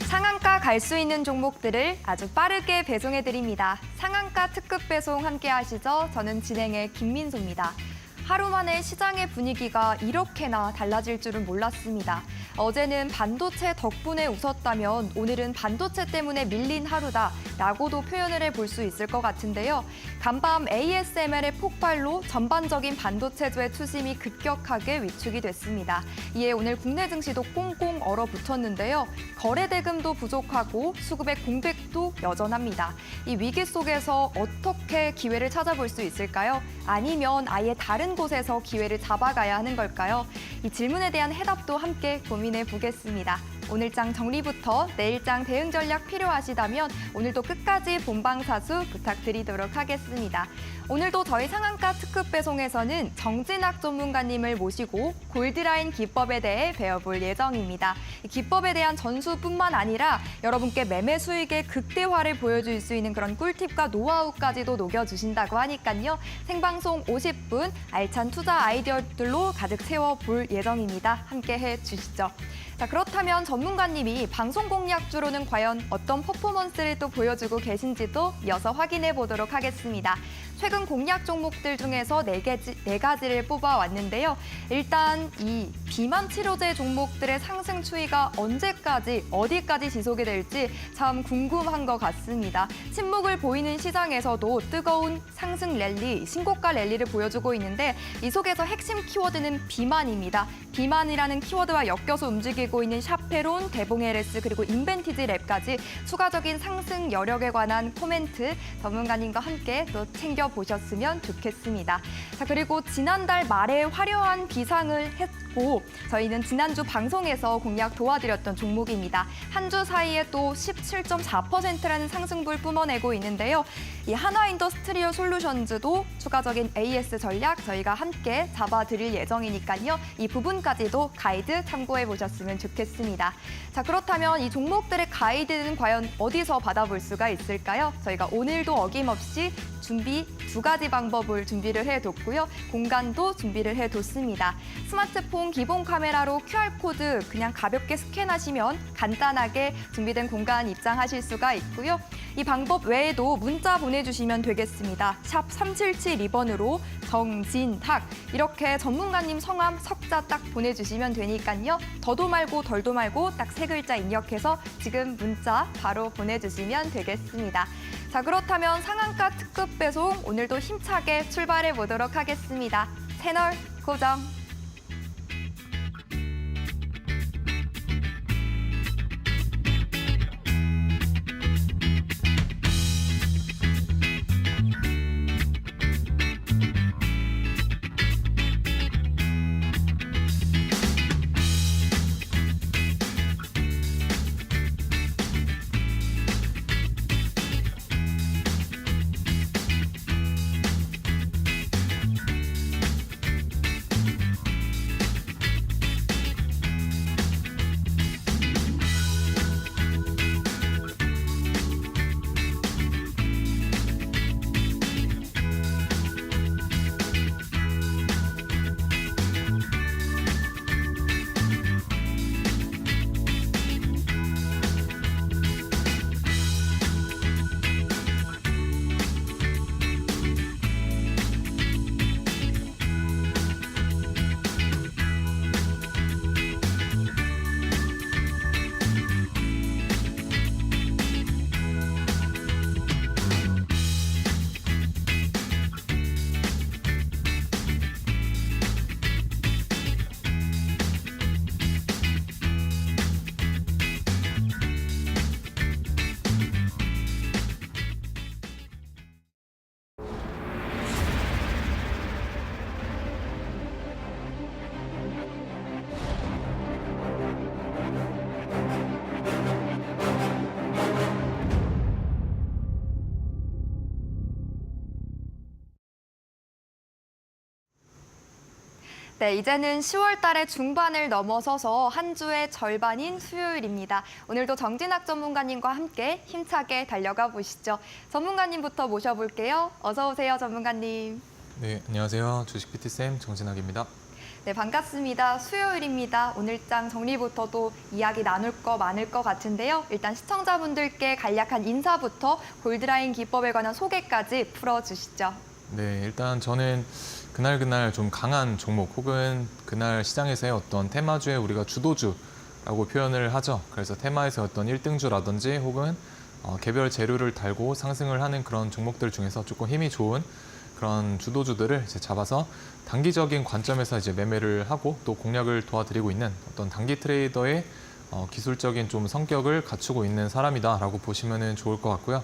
상한가 갈 수 있는 종목들을 아주 빠르게 배송해드립니다. 상한가 특급 배송 함께 하시죠. 저는 진행의 김민소입니다. 하루 만에 시장의 분위기가 이렇게나 달라질 줄은 몰랐습니다. 어제는 반도체 덕분에 웃었다면 오늘은 반도체 때문에 밀린 하루다라고도 표현을 해볼 수 있을 것 같은데요. 간밤 ASML의 폭발로 전반적인 반도체주의 투심이 급격하게 위축이 됐습니다. 이에 오늘 국내 증시도 꽁꽁 얼어붙었는데요. 거래 대금도 부족하고 수급의 공백도 여전합니다. 이 위기 속에서 어떻게 기회를 찾아볼 수 있을까요? 아니면 아예 다른 곳에서 기회를 잡아가야 하는 걸까요? 이 질문에 대한 해답도 함께 고민해 보겠습니다. 오늘장 정리부터 내일장 대응 전략 필요하시다면 오늘도 끝까지 본방사수 부탁드리도록 하겠습니다. 오늘도 저희 상한가 특급 배송에서는 정진학 전문가님을 모시고 골드라인 기법에 대해 배워볼 예정입니다. 이 기법에 대한 전수뿐만 아니라 여러분께 매매 수익의 극대화를 보여줄 수 있는 그런 꿀팁과 노하우까지도 녹여주신다고 하니까요. 생방송 50분 알찬 투자 아이디어들로 가득 채워볼 예정입니다. 함께 해주시죠. 자, 그렇다면 전문가님이 방송 공략주로는 과연 어떤 퍼포먼스를 또 보여주고 계신지도 이어서 확인해 보도록 하겠습니다. 최근 공략 종목들 중에서 네 가지를 뽑아왔는데요. 일단 이 비만 치료제 종목들의 상승 추이가 언제까지, 어디까지 지속이 될지 참 궁금한 것 같습니다. 침묵을 보이는 시장에서도 뜨거운 상승 랠리, 신고가 랠리를 보여주고 있는데 이 속에서 핵심 키워드는 비만입니다. 비만이라는 키워드와 엮여서 움직이고 있는 샤페론, 대봉LS 그리고 인벤티지 랩까지 추가적인 상승 여력에 관한 코멘트 전문가님과 함께 또 챙겨보셨으면 좋겠습니다. 자, 그리고 지난달 말에 화려한 비상을 했고 저희는 지난주 방송에서 공략 도와드렸던 종목입니다. 한 주 사이에 또 17.4%라는 상승분을 뿜어내고 있는데요. 이 하나인더스트리얼 솔루션즈도 추가적인 AS 전략 저희가 함께 잡아드릴 예정이니까요. 이 부분까지도 가이드 참고해 보셨으면 좋겠습니다. 자, 그렇다면 이 종목들의 가이드는 과연 어디서 받아볼 수가 있을까요? 저희가 오늘도 어김없이 두 가지 방법을 준비를 해뒀고요. 공간도 준비를 해뒀습니다. 스마트폰 기본 카메라로 QR코드 그냥 가볍게 스캔하시면 간단하게 준비된 공간 입장하실 수가 있고요. 이 방법 외에도 문자 보내주시면 되겠습니다. 샵 377-2번으로 정진탁 이렇게 전문가님 성함 석자 딱 보내주시면 되니까요. 더도 말고 덜도 말고 딱 3글자 입력해서 지금 문자 바로 보내주시면 되겠습니다. 자, 그렇다면 상한가 특급 배송 오늘도 힘차게 출발해 보도록 하겠습니다. 채널 고정. 네, 이제는 10월 달의 중반을 넘어서서 한 주의 절반인 수요일입니다. 오늘도 정진학 전문가님과 함께 힘차게 달려가 보시죠. 전문가님부터 모셔볼게요. 어서 오세요, 전문가님. 네, 안녕하세요. 주식 PT쌤 정진학입니다. 네, 반갑습니다. 수요일입니다. 오늘장 정리부터도 이야기 나눌 거 많을 것 같은데요. 일단 시청자분들께 간략한 인사부터 골드라인 기법에 관한 소개까지 풀어주시죠. 네, 일단 저는 그날 좀 강한 종목 혹은 그날 시장에서의 어떤 테마주에 우리가 주도주라고 표현을 하죠. 그래서 테마에서 어떤 1등주라든지 혹은 개별 재료를 달고 상승을 하는 그런 종목들 중에서 조금 힘이 좋은 그런 주도주들을 이제 잡아서 단기적인 관점에서 이제 매매를 하고 또 공략을 도와드리고 있는 어떤 단기 트레이더의 기술적인 좀 성격을 갖추고 있는 사람이다라고 보시면 좋을 것 같고요.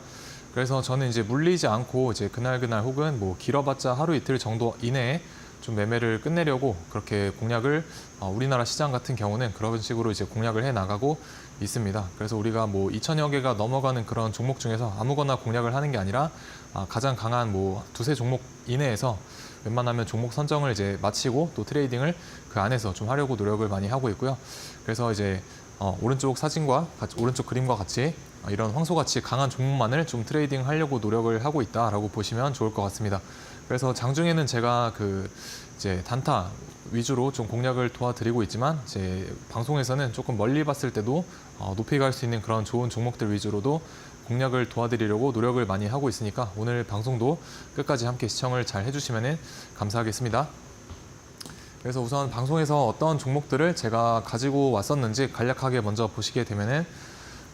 그래서 저는 이제 물리지 않고 이제 그날 혹은 뭐 길어봤자 하루 이틀 정도 이내에 좀 매매를 끝내려고 그렇게 공략을 우리나라 시장 같은 경우는 그런 식으로 이제 공략을 해 나가고 있습니다. 그래서 우리가 뭐 2천여 개가 넘어가는 그런 종목 중에서 아무거나 공략을 하는 게 아니라 가장 강한 뭐 두세 종목 이내에서 웬만하면 종목 선정을 이제 마치고 또 트레이딩을 그 안에서 좀 하려고 노력을 많이 하고 있고요. 그래서 이제 오른쪽 사진과 오른쪽 그림과 같이 이런 황소같이 강한 종목만을 좀 트레이딩 하려고 노력을 하고 있다라고 보시면 좋을 것 같습니다. 그래서 장중에는 제가 이제 단타 위주로 좀 공략을 도와드리고 있지만 이제 방송에서는 조금 멀리 봤을 때도 높이 갈 수 있는 그런 좋은 종목들 위주로도 공략을 도와드리려고 노력을 많이 하고 있으니까 오늘 방송도 끝까지 함께 시청을 잘 해주시면 감사하겠습니다. 그래서 우선 방송에서 어떤 종목들을 제가 가지고 왔었는지 간략하게 먼저 보시게 되면은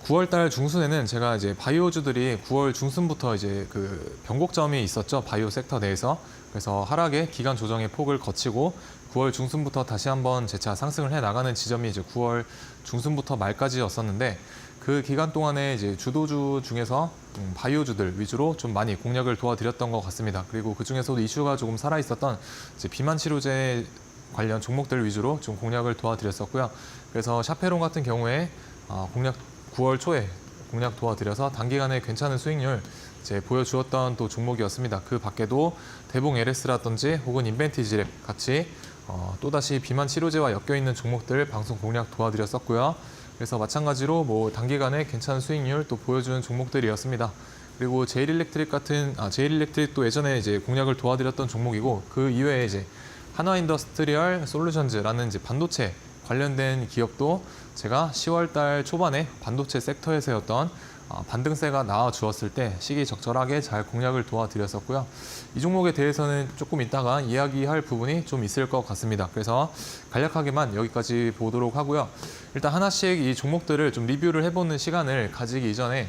9월달 중순에는 제가 이제 바이오주들이 9월 중순부터 이제 그 변곡점이 있었죠. 바이오 섹터 내에서. 그래서 하락의 기간 조정의 폭을 거치고 9월 중순부터 다시 한번 재차 상승을 해 나가는 지점이 이제 9월 중순부터 말까지였었는데 그 기간 동안에 이제 주도주 중에서 바이오주들 위주로 좀 많이 공략을 도와드렸던 것 같습니다. 그리고 그 중에서도 이슈가 조금 살아 있었던 이제 비만 치료제 관련 종목들 위주로 좀 공략을 도와드렸었고요. 그래서 샤페론 같은 경우에 공략 9월 초에 공략 도와드려서 단기간에 괜찮은 수익률 이제 보여주었던 또 종목이었습니다. 그 밖에도 대봉 LS라든지 혹은 인벤티지랩 같이 또다시 비만 치료제와 엮여 있는 종목들 방송 공략 도와드렸었고요. 그래서 마찬가지로 뭐 단기간에 괜찮은 수익률 또 보여주는 종목들이었습니다. 그리고 제일일렉트릭도 예전에 이제 공략을 도와드렸던 종목이고 그 이외에 이제 한화인더스트리얼 솔루션즈라는 이제 반도체 관련된 기업도 제가 10월달 초반에 반도체 섹터에서의 어떤 반등세가 나와 주었을 때 시기적절하게 잘 공략을 도와드렸었고요. 이 종목에 대해서는 조금 이따가 이야기할 부분이 좀 있을 것 같습니다. 그래서 간략하게만 여기까지 보도록 하고요. 일단 하나씩 이 종목들을 좀 리뷰를 해보는 시간을 가지기 이전에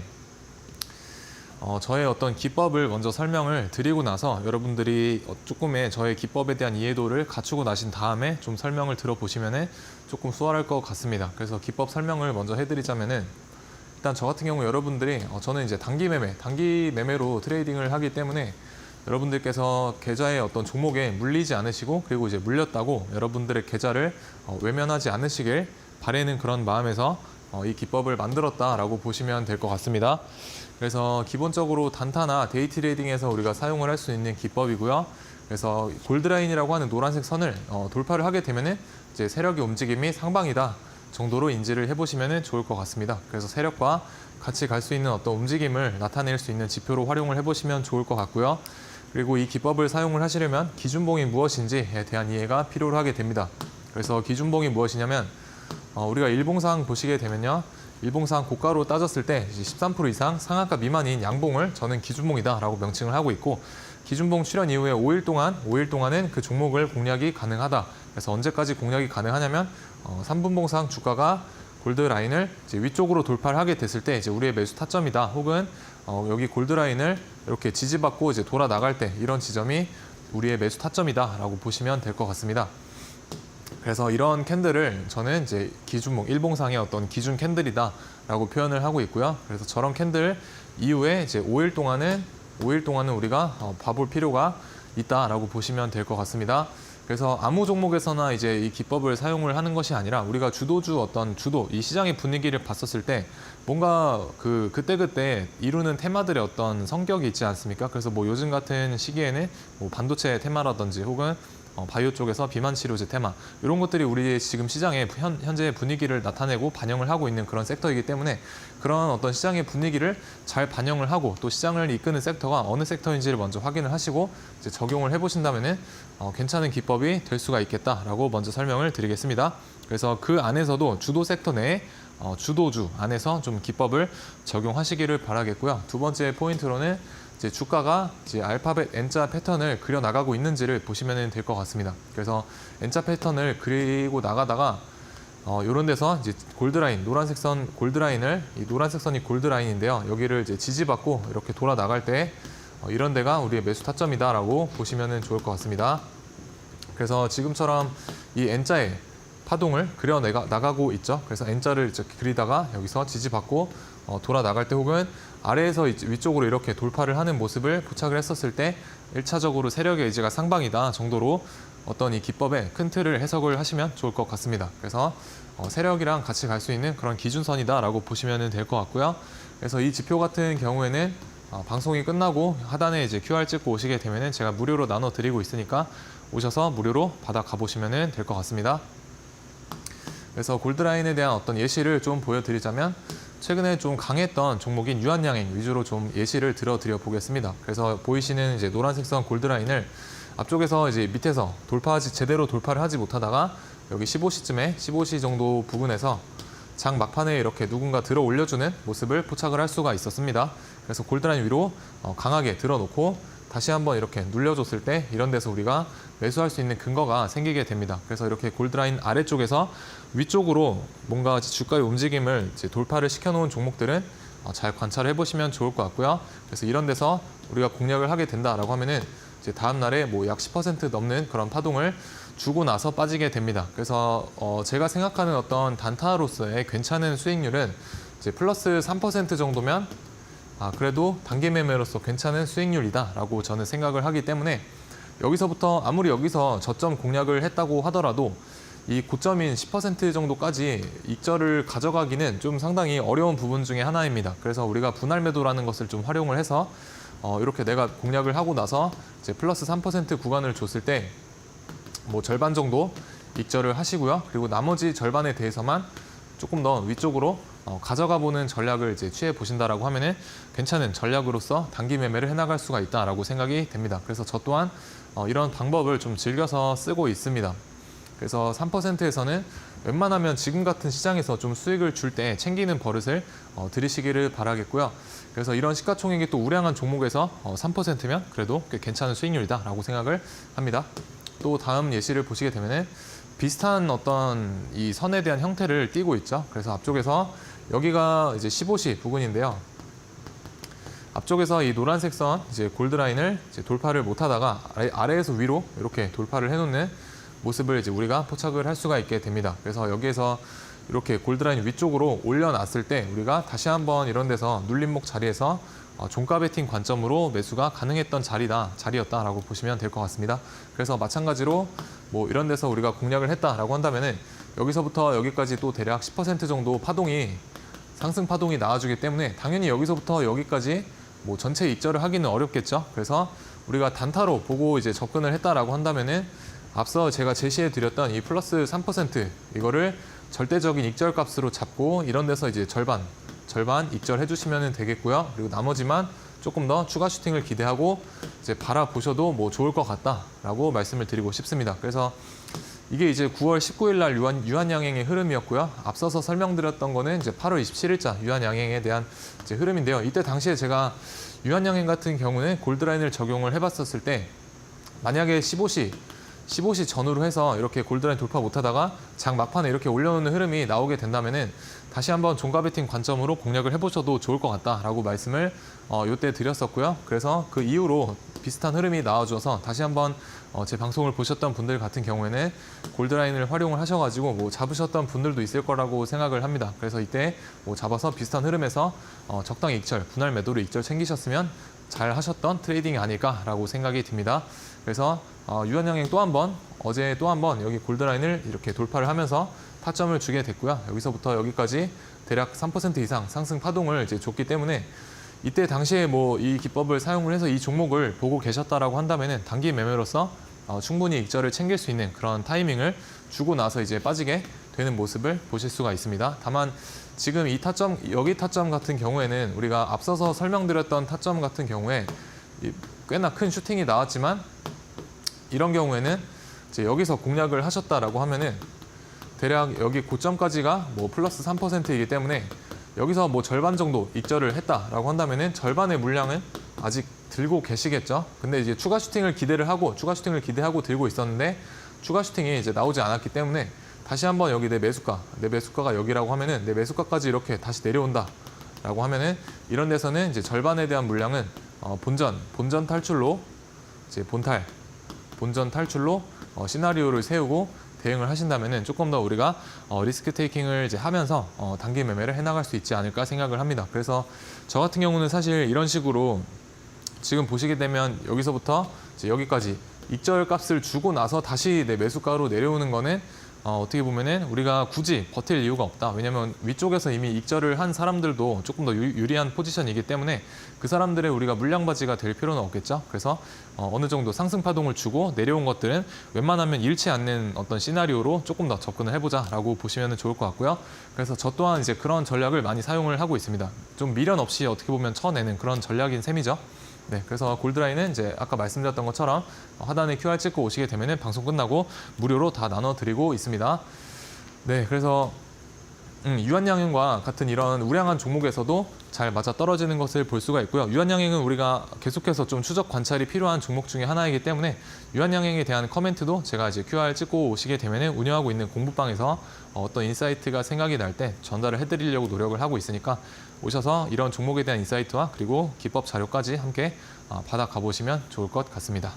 저의 어떤 기법을 먼저 설명을 드리고 나서 여러분들이 조금의 저의 기법에 대한 이해도를 갖추고 나신 다음에 좀 설명을 들어보시면 조금 수월할 것 같습니다. 그래서 기법 설명을 먼저 해드리자면은 일단 저 같은 경우 여러분들이 저는 이제 단기 매매로 트레이딩을 하기 때문에 여러분들께서 계좌의 어떤 종목에 물리지 않으시고 그리고 이제 물렸다고 여러분들의 계좌를 외면하지 않으시길 바라는 그런 마음에서 이 기법을 만들었다라고 보시면 될 것 같습니다. 그래서 기본적으로 단타나 데이 트레이딩에서 우리가 사용을 할 수 있는 기법이고요. 그래서 골드라인이라고 하는 노란색 선을 돌파를 하게 되면은 이제 세력의 움직임이 상방이다 정도로 인지를 해보시면 좋을 것 같습니다. 그래서 세력과 같이 갈 수 있는 어떤 움직임을 나타낼 수 있는 지표로 활용을 해보시면 좋을 것 같고요. 그리고 이 기법을 사용을 하시려면 기준봉이 무엇인지에 대한 이해가 필요로 하게 됩니다. 그래서 기준봉이 무엇이냐면 우리가 일봉상 보시게 되면요. 일봉상 고가로 따졌을 때 13% 이상 상한가 미만인 양봉을 저는 기준봉이다라고 명칭을 하고 있고 기준봉 출현 이후에 5일 동안은 그 종목을 공략이 가능하다. 그래서 언제까지 공략이 가능하냐면 3분봉상 주가가 골드라인을 이제 위쪽으로 돌파를 하게 됐을 때 이제 우리의 매수 타점이다. 혹은 여기 골드라인을 이렇게 지지받고 이제 돌아 나갈 때 이런 지점이 우리의 매수 타점이다라고 보시면 될 것 같습니다. 그래서 이런 캔들을 저는 이제 기준봉, 일봉상의 어떤 기준 캔들이다라고 표현을 하고 있고요. 그래서 저런 캔들 이후에 이제 5일 동안은 우리가 봐볼 필요가 있다라고 보시면 될 것 같습니다. 그래서 아무 종목에서나 이제 이 기법을 사용을 하는 것이 아니라 우리가 이 시장의 분위기를 봤었을 때 뭔가 그때그때 이루는 테마들의 어떤 성격이 있지 않습니까? 그래서 뭐 요즘 같은 시기에는 뭐 반도체 테마라든지 혹은 바이오 쪽에서 비만 치료제 테마 이런 것들이 우리 지금 시장의 현재 분위기를 나타내고 반영을 하고 있는 그런 섹터이기 때문에 그런 어떤 시장의 분위기를 잘 반영을 하고 또 시장을 이끄는 섹터가 어느 섹터인지를 먼저 확인을 하시고 이제 적용을 해보신다면은 괜찮은 기법이 될 수가 있겠다라고 먼저 설명을 드리겠습니다. 그래서 그 안에서도 주도 섹터 내에 주도주 안에서 좀 기법을 적용하시기를 바라겠고요. 두 번째 포인트로는 이제 주가가 이제 알파벳 N자 패턴을 그려 나가고 있는지를 보시면 될 것 같습니다. 그래서 N자 패턴을 그리고 나가다가 이런 데서 이제 골드라인, 노란색 선 골드라인을 이 노란색 선이 골드라인인데요. 여기를 이제 지지받고 이렇게 돌아 나갈 때 이런 데가 우리의 매수 타점이다라고 보시면 좋을 것 같습니다. 그래서 지금처럼 이 N자의 파동을 그려 나가고 있죠. 그래서 N자를 이제 그리다가 여기서 지지받고 돌아 나갈 때 혹은 아래에서 위쪽으로 이렇게 돌파를 하는 모습을 포착을 했었을 때 1차적으로 세력의 의지가 상방이다 정도로 어떤 이 기법의 큰 틀을 해석을 하시면 좋을 것 같습니다. 그래서 세력이랑 같이 갈 수 있는 그런 기준선이다라고 보시면 될 것 같고요. 그래서 이 지표 같은 경우에는 방송이 끝나고 하단에 이제 QR 찍고 오시게 되면은 제가 무료로 나눠 드리고 있으니까 오셔서 무료로 받아 가보시면 될 것 같습니다. 그래서 골드라인에 대한 어떤 예시를 좀 보여드리자면 최근에 좀 강했던 종목인 유한양행 위주로 좀 예시를 들어드려 보겠습니다. 그래서 보이시는 이제 노란색 선 골드라인을 앞쪽에서 이제 밑에서 제대로 돌파를 하지 못하다가 여기 15시쯤에 15시 정도 부근에서 장 막판에 이렇게 누군가 들어 올려주는 모습을 포착을 할 수가 있었습니다. 그래서 골드라인 위로 강하게 들어놓고 다시 한번 이렇게 눌려줬을 때 이런 데서 우리가 매수할 수 있는 근거가 생기게 됩니다. 그래서 이렇게 골드라인 아래쪽에서 위쪽으로 뭔가 주가의 움직임을 이제 돌파를 시켜놓은 종목들은 잘 관찰해 보시면 좋을 것 같고요. 그래서 이런 데서 우리가 공략을 하게 된다라고 하면은 이제 다음 날에 뭐 약 10% 넘는 그런 파동을 주고 나서 빠지게 됩니다. 그래서 제가 생각하는 어떤 단타로서의 괜찮은 수익률은 이제 플러스 3% 정도면 그래도 단기 매매로서 괜찮은 수익률이다라고 저는 생각을 하기 때문에 여기서부터 아무리 여기서 저점 공략을 했다고 하더라도 이 고점인 10% 정도까지 익절을 가져가기는 좀 상당히 어려운 부분 중에 하나입니다. 그래서 우리가 분할 매도라는 것을 좀 활용을 해서 이렇게 내가 공략을 하고 나서 이제 플러스 3% 구간을 줬을 때 뭐 절반 정도 익절을 하시고요. 그리고 나머지 절반에 대해서만 조금 더 위쪽으로 가져가 보는 전략을 이제 취해 보신다라고 하면은 괜찮은 전략으로서 단기 매매를 해나갈 수가 있다라고 생각이 됩니다. 그래서 저 또한 이런 방법을 좀 즐겨서 쓰고 있습니다. 그래서 3%에서는 웬만하면 지금 같은 시장에서 좀 수익을 줄 때 챙기는 버릇을 들이시기를 바라겠고요. 그래서 이런 시가총액이 또 우량한 종목에서 3%면 그래도 꽤 괜찮은 수익률이다라고 생각을 합니다. 또 다음 예시를 보시게 되면은 비슷한 어떤 이 선에 대한 형태를 띠고 있죠. 그래서 앞쪽에서 여기가 이제 15시 부근인데요. 앞쪽에서 이 노란색 선 이제 골드라인을 이제 돌파를 못하다가 아래에서 위로 이렇게 돌파를 해놓는 모습을 이제 우리가 포착을 할 수가 있게 됩니다. 그래서 여기에서 이렇게 골드라인 위쪽으로 올려놨을 때 우리가 다시 한번 이런 데서 눌림목 자리에서 종가 베팅 관점으로 매수가 가능했던 자리였다라고 보시면 될 것 같습니다. 그래서 마찬가지로 뭐 이런 데서 우리가 공략을 했다라고 한다면은 여기서부터 여기까지 또 대략 10% 정도 상승 파동이 나와주기 때문에 당연히 여기서부터 여기까지 뭐 전체 익절을 하기는 어렵겠죠. 그래서 우리가 단타로 보고 이제 접근을 했다라고 한다면은 앞서 제가 제시해 드렸던 이 플러스 3% 이거를 절대적인 익절 값으로 잡고 이런 데서 이제 절반 익절해 주시면 되겠고요. 그리고 나머지만 조금 더 추가 슈팅을 기대하고 이제 바라보셔도 뭐 좋을 것 같다라고 말씀을 드리고 싶습니다. 그래서 이게 이제 9월 19일 날 유한양행의 흐름이었고요. 앞서서 설명드렸던 거는 이제 8월 27일자 유한양행에 대한 이제 흐름인데요. 이때 당시에 제가 유한양행 같은 경우는 골드라인을 적용을 해봤었을 때 만약에 15시 전후로 해서 이렇게 골드라인 돌파 못하다가 장 막판에 이렇게 올려놓는 흐름이 나오게 된다면은 다시 한번 종가 베팅 관점으로 공략을 해보셔도 좋을 것 같다라고 말씀을 이때 드렸었고요. 그래서 그 이후로 비슷한 흐름이 나와줘서 다시 한번 제 방송을 보셨던 분들 같은 경우에는 골드라인을 활용을 하셔가지고 뭐 잡으셨던 분들도 있을 거라고 생각을 합니다. 그래서 이때 뭐 잡아서 비슷한 흐름에서 적당히 익절, 분할 매도로 익절 챙기셨으면 잘 하셨던 트레이딩이 아닐까라고 생각이 듭니다. 그래서 유한양행 어제 또 한 번 여기 골드라인을 이렇게 돌파를 하면서 타점을 주게 됐고요. 여기서부터 여기까지 대략 3% 이상 상승 파동을 이제 줬기 때문에 이때 당시에 뭐 이 기법을 사용을 해서 이 종목을 보고 계셨다라고 한다면은 단기 매매로서 충분히 익절을 챙길 수 있는 그런 타이밍을 주고 나서 이제 빠지게 되는 모습을 보실 수가 있습니다. 다만 지금 이 타점, 여기 타점 같은 경우에는 우리가 앞서서 설명드렸던 타점 같은 경우에 꽤나 큰 슈팅이 나왔지만 이런 경우에는 이제 여기서 공략을 하셨다라고 하면은 대략 여기 고점까지가 뭐 플러스 3%이기 때문에 여기서 뭐 절반 정도 익절을 했다라고 한다면은 절반의 물량은 아직 들고 계시겠죠. 근데 이제 추가 슈팅을 기대하고 들고 있었는데 추가 슈팅이 이제 나오지 않았기 때문에 다시 한번 여기 내 매수가가 여기라고 하면은 내 매수가까지 이렇게 다시 내려온다라고 하면은 이런 데서는 이제 절반에 대한 물량은 본전 탈출로 이제 본전 탈출로 시나리오를 세우고 대응을 하신다면은 조금 더 우리가 리스크 테이킹을 이제 하면서 단기 매매를 해나갈 수 있지 않을까 생각을 합니다. 그래서 저 같은 경우는 사실 이런 식으로 지금 보시게 되면 여기서부터 이제 여기까지 익절 값을 주고 나서 다시 내 매수가로 내려오는 거는 어떻게 보면은 우리가 굳이 버틸 이유가 없다. 왜냐면 위쪽에서 이미 익절을 한 사람들도 조금 더 유리한 포지션이기 때문에 그 사람들의 우리가 물량바지가 될 필요는 없겠죠. 그래서 어느 정도 상승 파동을 주고 내려온 것들은 웬만하면 잃지 않는 어떤 시나리오로 조금 더 접근을 해보자라고 보시면 좋을 것 같고요. 그래서 저 또한 이제 그런 전략을 많이 사용을 하고 있습니다. 좀 미련 없이 어떻게 보면 쳐내는 그런 전략인 셈이죠. 네, 그래서 골드라인은 이제 아까 말씀드렸던 것처럼 하단에 QR 찍고 오시게 되면은 방송 끝나고 무료로 다 나눠드리고 있습니다. 네, 그래서 유한양행과 같은 이런 우량한 종목에서도 잘 맞아 떨어지는 것을 볼 수가 있고요. 유한양행은 우리가 계속해서 좀 추적 관찰이 필요한 종목 중에 하나이기 때문에 유한양행에 대한 커멘트도 제가 이제 QR 찍고 오시게 되면은 운영하고 있는 공부방에서 어떤 인사이트가 생각이 날 때 전달을 해드리려고 노력을 하고 있으니까 오셔서 이런 종목에 대한 인사이트와 그리고 기법 자료까지 함께 받아가 보시면 좋을 것 같습니다.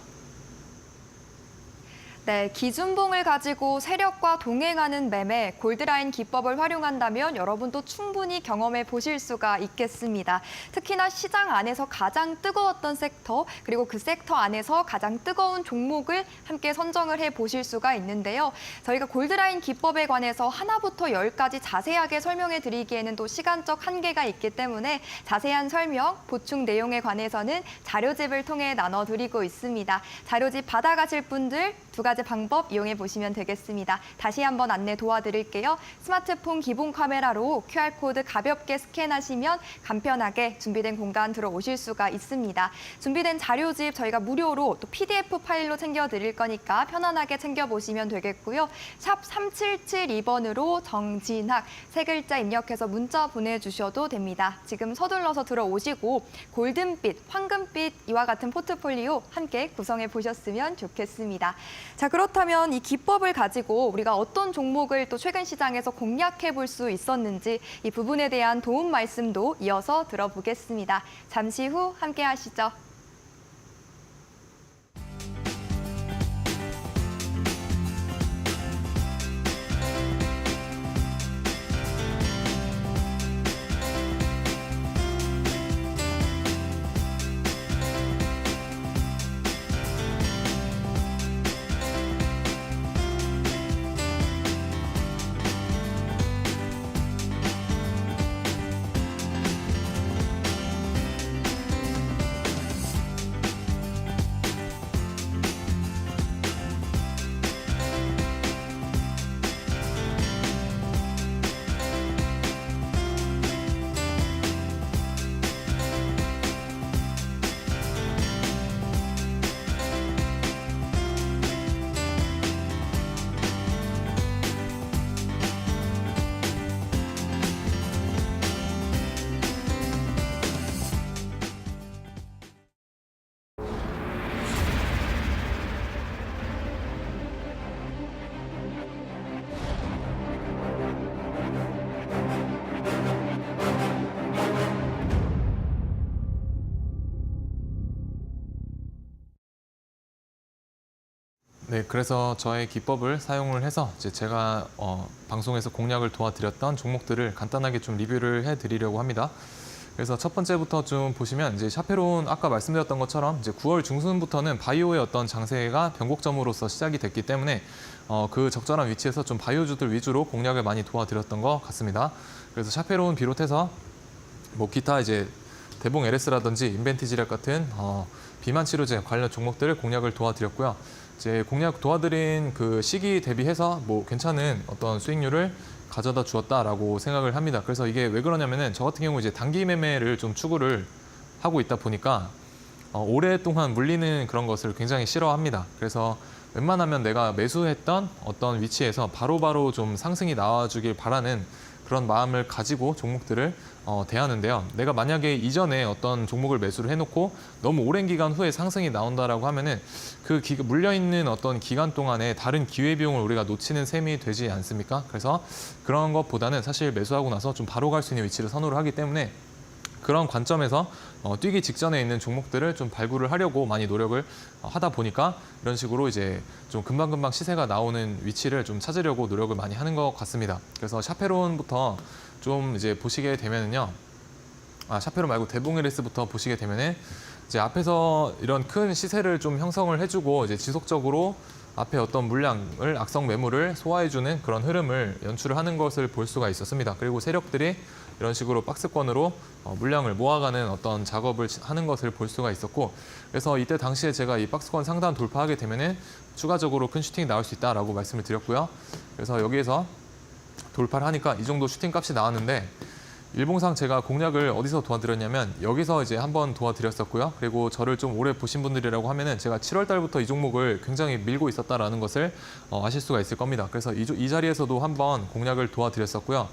네, 기준봉을 가지고 세력과 동행하는 매매, 골드라인 기법을 활용한다면 여러분도 충분히 경험해 보실 수가 있겠습니다. 특히나 시장 안에서 가장 뜨거웠던 섹터, 그리고 그 섹터 안에서 가장 뜨거운 종목을 함께 선정을 해 보실 수가 있는데요. 저희가 골드라인 기법에 관해서 하나부터 10까지 자세하게 설명해 드리기에는 또 시간적 한계가 있기 때문에 자세한 설명, 보충 내용에 관해서는 자료집을 통해 나눠드리고 있습니다. 자료집 받아가실 분들 두 가지 방법 이용해 보시면 되겠습니다. 다시 한번 안내 도와드릴게요. 스마트폰 기본 카메라로 QR코드 가볍게 스캔하시면 간편하게 준비된 공간 들어오실 수가 있습니다. 준비된 자료집 저희가 무료로 또 PDF 파일로 챙겨드릴 거니까 편안하게 챙겨보시면 되겠고요. 샵 3772번으로 정진학 세 글자 입력해서 문자 보내주셔도 됩니다. 지금 서둘러서 들어오시고 골든빛, 황금빛 이와 같은 포트폴리오 함께 구성해 보셨으면 좋겠습니다. 자, 그렇다면 이 기법을 가지고 우리가 어떤 종목을 또 최근 시장에서 공략해 볼 수 있었는지 이 부분에 대한 도움 말씀도 이어서 들어보겠습니다. 잠시 후 함께 하시죠. 네, 그래서 저의 기법을 사용을 해서 이제 제가 방송에서 공략을 도와드렸던 종목들을 간단하게 좀 리뷰를 해드리려고 합니다. 그래서 첫 번째부터 좀 보시면 이제 샤페론 아까 말씀드렸던 것처럼 이제 9월 중순부터는 바이오의 어떤 장세가 변곡점으로서 시작이 됐기 때문에 그 적절한 위치에서 좀 바이오주들 위주로 공략을 많이 도와드렸던 것 같습니다. 그래서 샤페론 비롯해서 뭐 기타 이제 대봉 LS라든지 인벤티지랩 같은 비만 치료제 관련 종목들을 공략을 도와드렸고요. 이제 공략 도와드린 그 시기 대비해서 뭐 괜찮은 어떤 수익률을 가져다 주었다라고 생각을 합니다. 그래서 이게 왜 그러냐면은 저 같은 경우 이제 단기 매매를 좀 추구를 하고 있다 보니까 오랫동안 물리는 그런 것을 굉장히 싫어합니다. 그래서 웬만하면 내가 매수했던 어떤 위치에서 바로바로 좀 상승이 나와주길 바라는 그런 마음을 가지고 종목들을 대하는데요. 내가 만약에 이전에 어떤 종목을 매수를 해놓고 너무 오랜 기간 후에 상승이 나온다라고 하면은 그 물려있는 어떤 기간 동안에 다른 기회비용을 우리가 놓치는 셈이 되지 않습니까? 그래서 그런 것보다는 사실 매수하고 나서 좀 바로 갈 수 있는 위치를 선호를 하기 때문에 그런 관점에서 뛰기 직전에 있는 종목들을 좀 발굴을 하려고 많이 노력을 하다 보니까 이런 식으로 이제 좀 금방금방 시세가 나오는 위치를 좀 찾으려고 노력을 많이 하는 것 같습니다. 그래서 샤페론부터 좀 이제 보시게 되면은요. 샤페론 말고 대봉에리스부터 보시게 되면은 이제 앞에서 이런 큰 시세를 좀 형성을 해주고 이제 지속적으로 앞에 어떤 물량을 악성 매물을 소화해주는 그런 흐름을 연출을 하는 것을 볼 수가 있었습니다. 그리고 세력들이 이런 식으로 박스권으로 물량을 모아가는 어떤 작업을 하는 것을 볼 수가 있었고, 그래서 이때 당시에 제가 이 박스권 상단 돌파하게 되면은 추가적으로 큰 슈팅이 나올 수 있다라고 말씀을 드렸고요. 그래서 여기에서 돌파를 하니까 이 정도 슈팅 값이 나왔는데 일봉상 제가 공략을 어디서 도와드렸냐면 여기서 이제 한번 도와드렸었고요. 그리고 저를 좀 오래 보신 분들이라고 하면은 제가 7월 달부터 이 종목을 굉장히 밀고 있었다라는 것을 아실 수가 있을 겁니다. 그래서 이 자리에서도 한번 공략을 도와드렸었고요.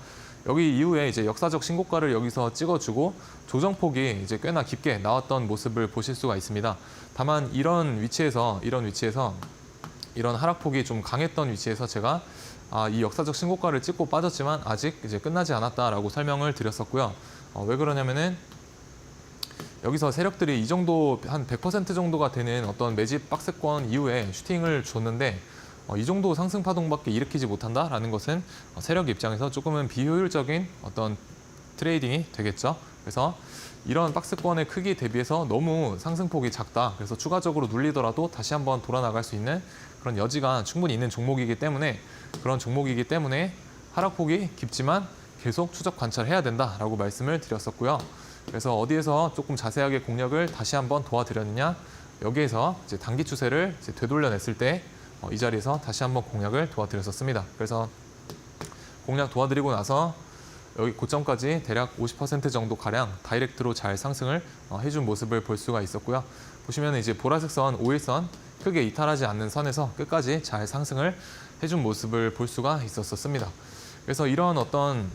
여기 이후에 이제 역사적 신고가를 여기서 찍어주고 조정폭이 이제 꽤나 깊게 나왔던 모습을 보실 수가 있습니다. 다만 이런 위치에서 이런 하락폭이 좀 강했던 위치에서 제가 이 역사적 신고가를 찍고 빠졌지만 아직 이제 끝나지 않았다라고 설명을 드렸었고요. 왜 그러냐면은 여기서 세력들이 이 정도 한 100% 정도가 되는 어떤 매집 박스권 이후에 슈팅을 줬는데 이 정도 상승 파동밖에 일으키지 못한다라는 것은 세력 입장에서 조금은 비효율적인 어떤 트레이딩이 되겠죠. 그래서 이런 박스권의 크기 대비해서 너무 상승폭이 작다. 그래서 추가적으로 눌리더라도 다시 한번 돌아 나갈 수 있는 그런 여지가 충분히 있는 종목이기 때문에 하락폭이 깊지만 계속 추적 관찰해야 된다라고 말씀을 드렸었고요. 그래서 어디에서 조금 자세하게 공략을 다시 한번 도와드렸느냐? 여기에서 이제 단기 추세를 이제 되돌려냈을 때 이 자리에서 다시 한번 공략을 도와드렸었습니다. 그래서 공략 도와드리고 나서 여기 고점까지 대략 50% 정도 가량 다이렉트로 잘 상승을 해준 모습을 볼 수가 있었고요. 보시면 이제 보라색 선 5일선 크게 이탈하지 않는 선에서 끝까지 잘 상승을 해준 모습을 볼 수가 있었습니다. 그래서 이런 어떤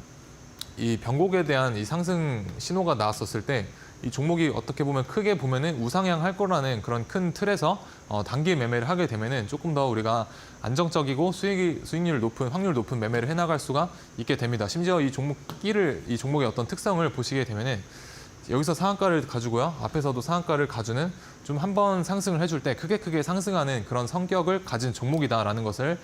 이 변곡에 대한 이 상승 신호가 나왔었을 때 이 종목이 어떻게 보면 크게 보면은 우상향 할 거라는 그런 큰 틀에서 단기 매매를 하게 되면은 조금 더 우리가 안정적이고 수익률 높은 확률 높은 매매를 해나갈 수가 있게 됩니다. 심지어 이 종목의 어떤 특성을 보시게 되면은 여기서 상한가를 가지고요. 앞에서도 상한가를 가주는 좀 한번 상승을 해줄 때 크게 상승하는 그런 성격을 가진 종목이다라는 것을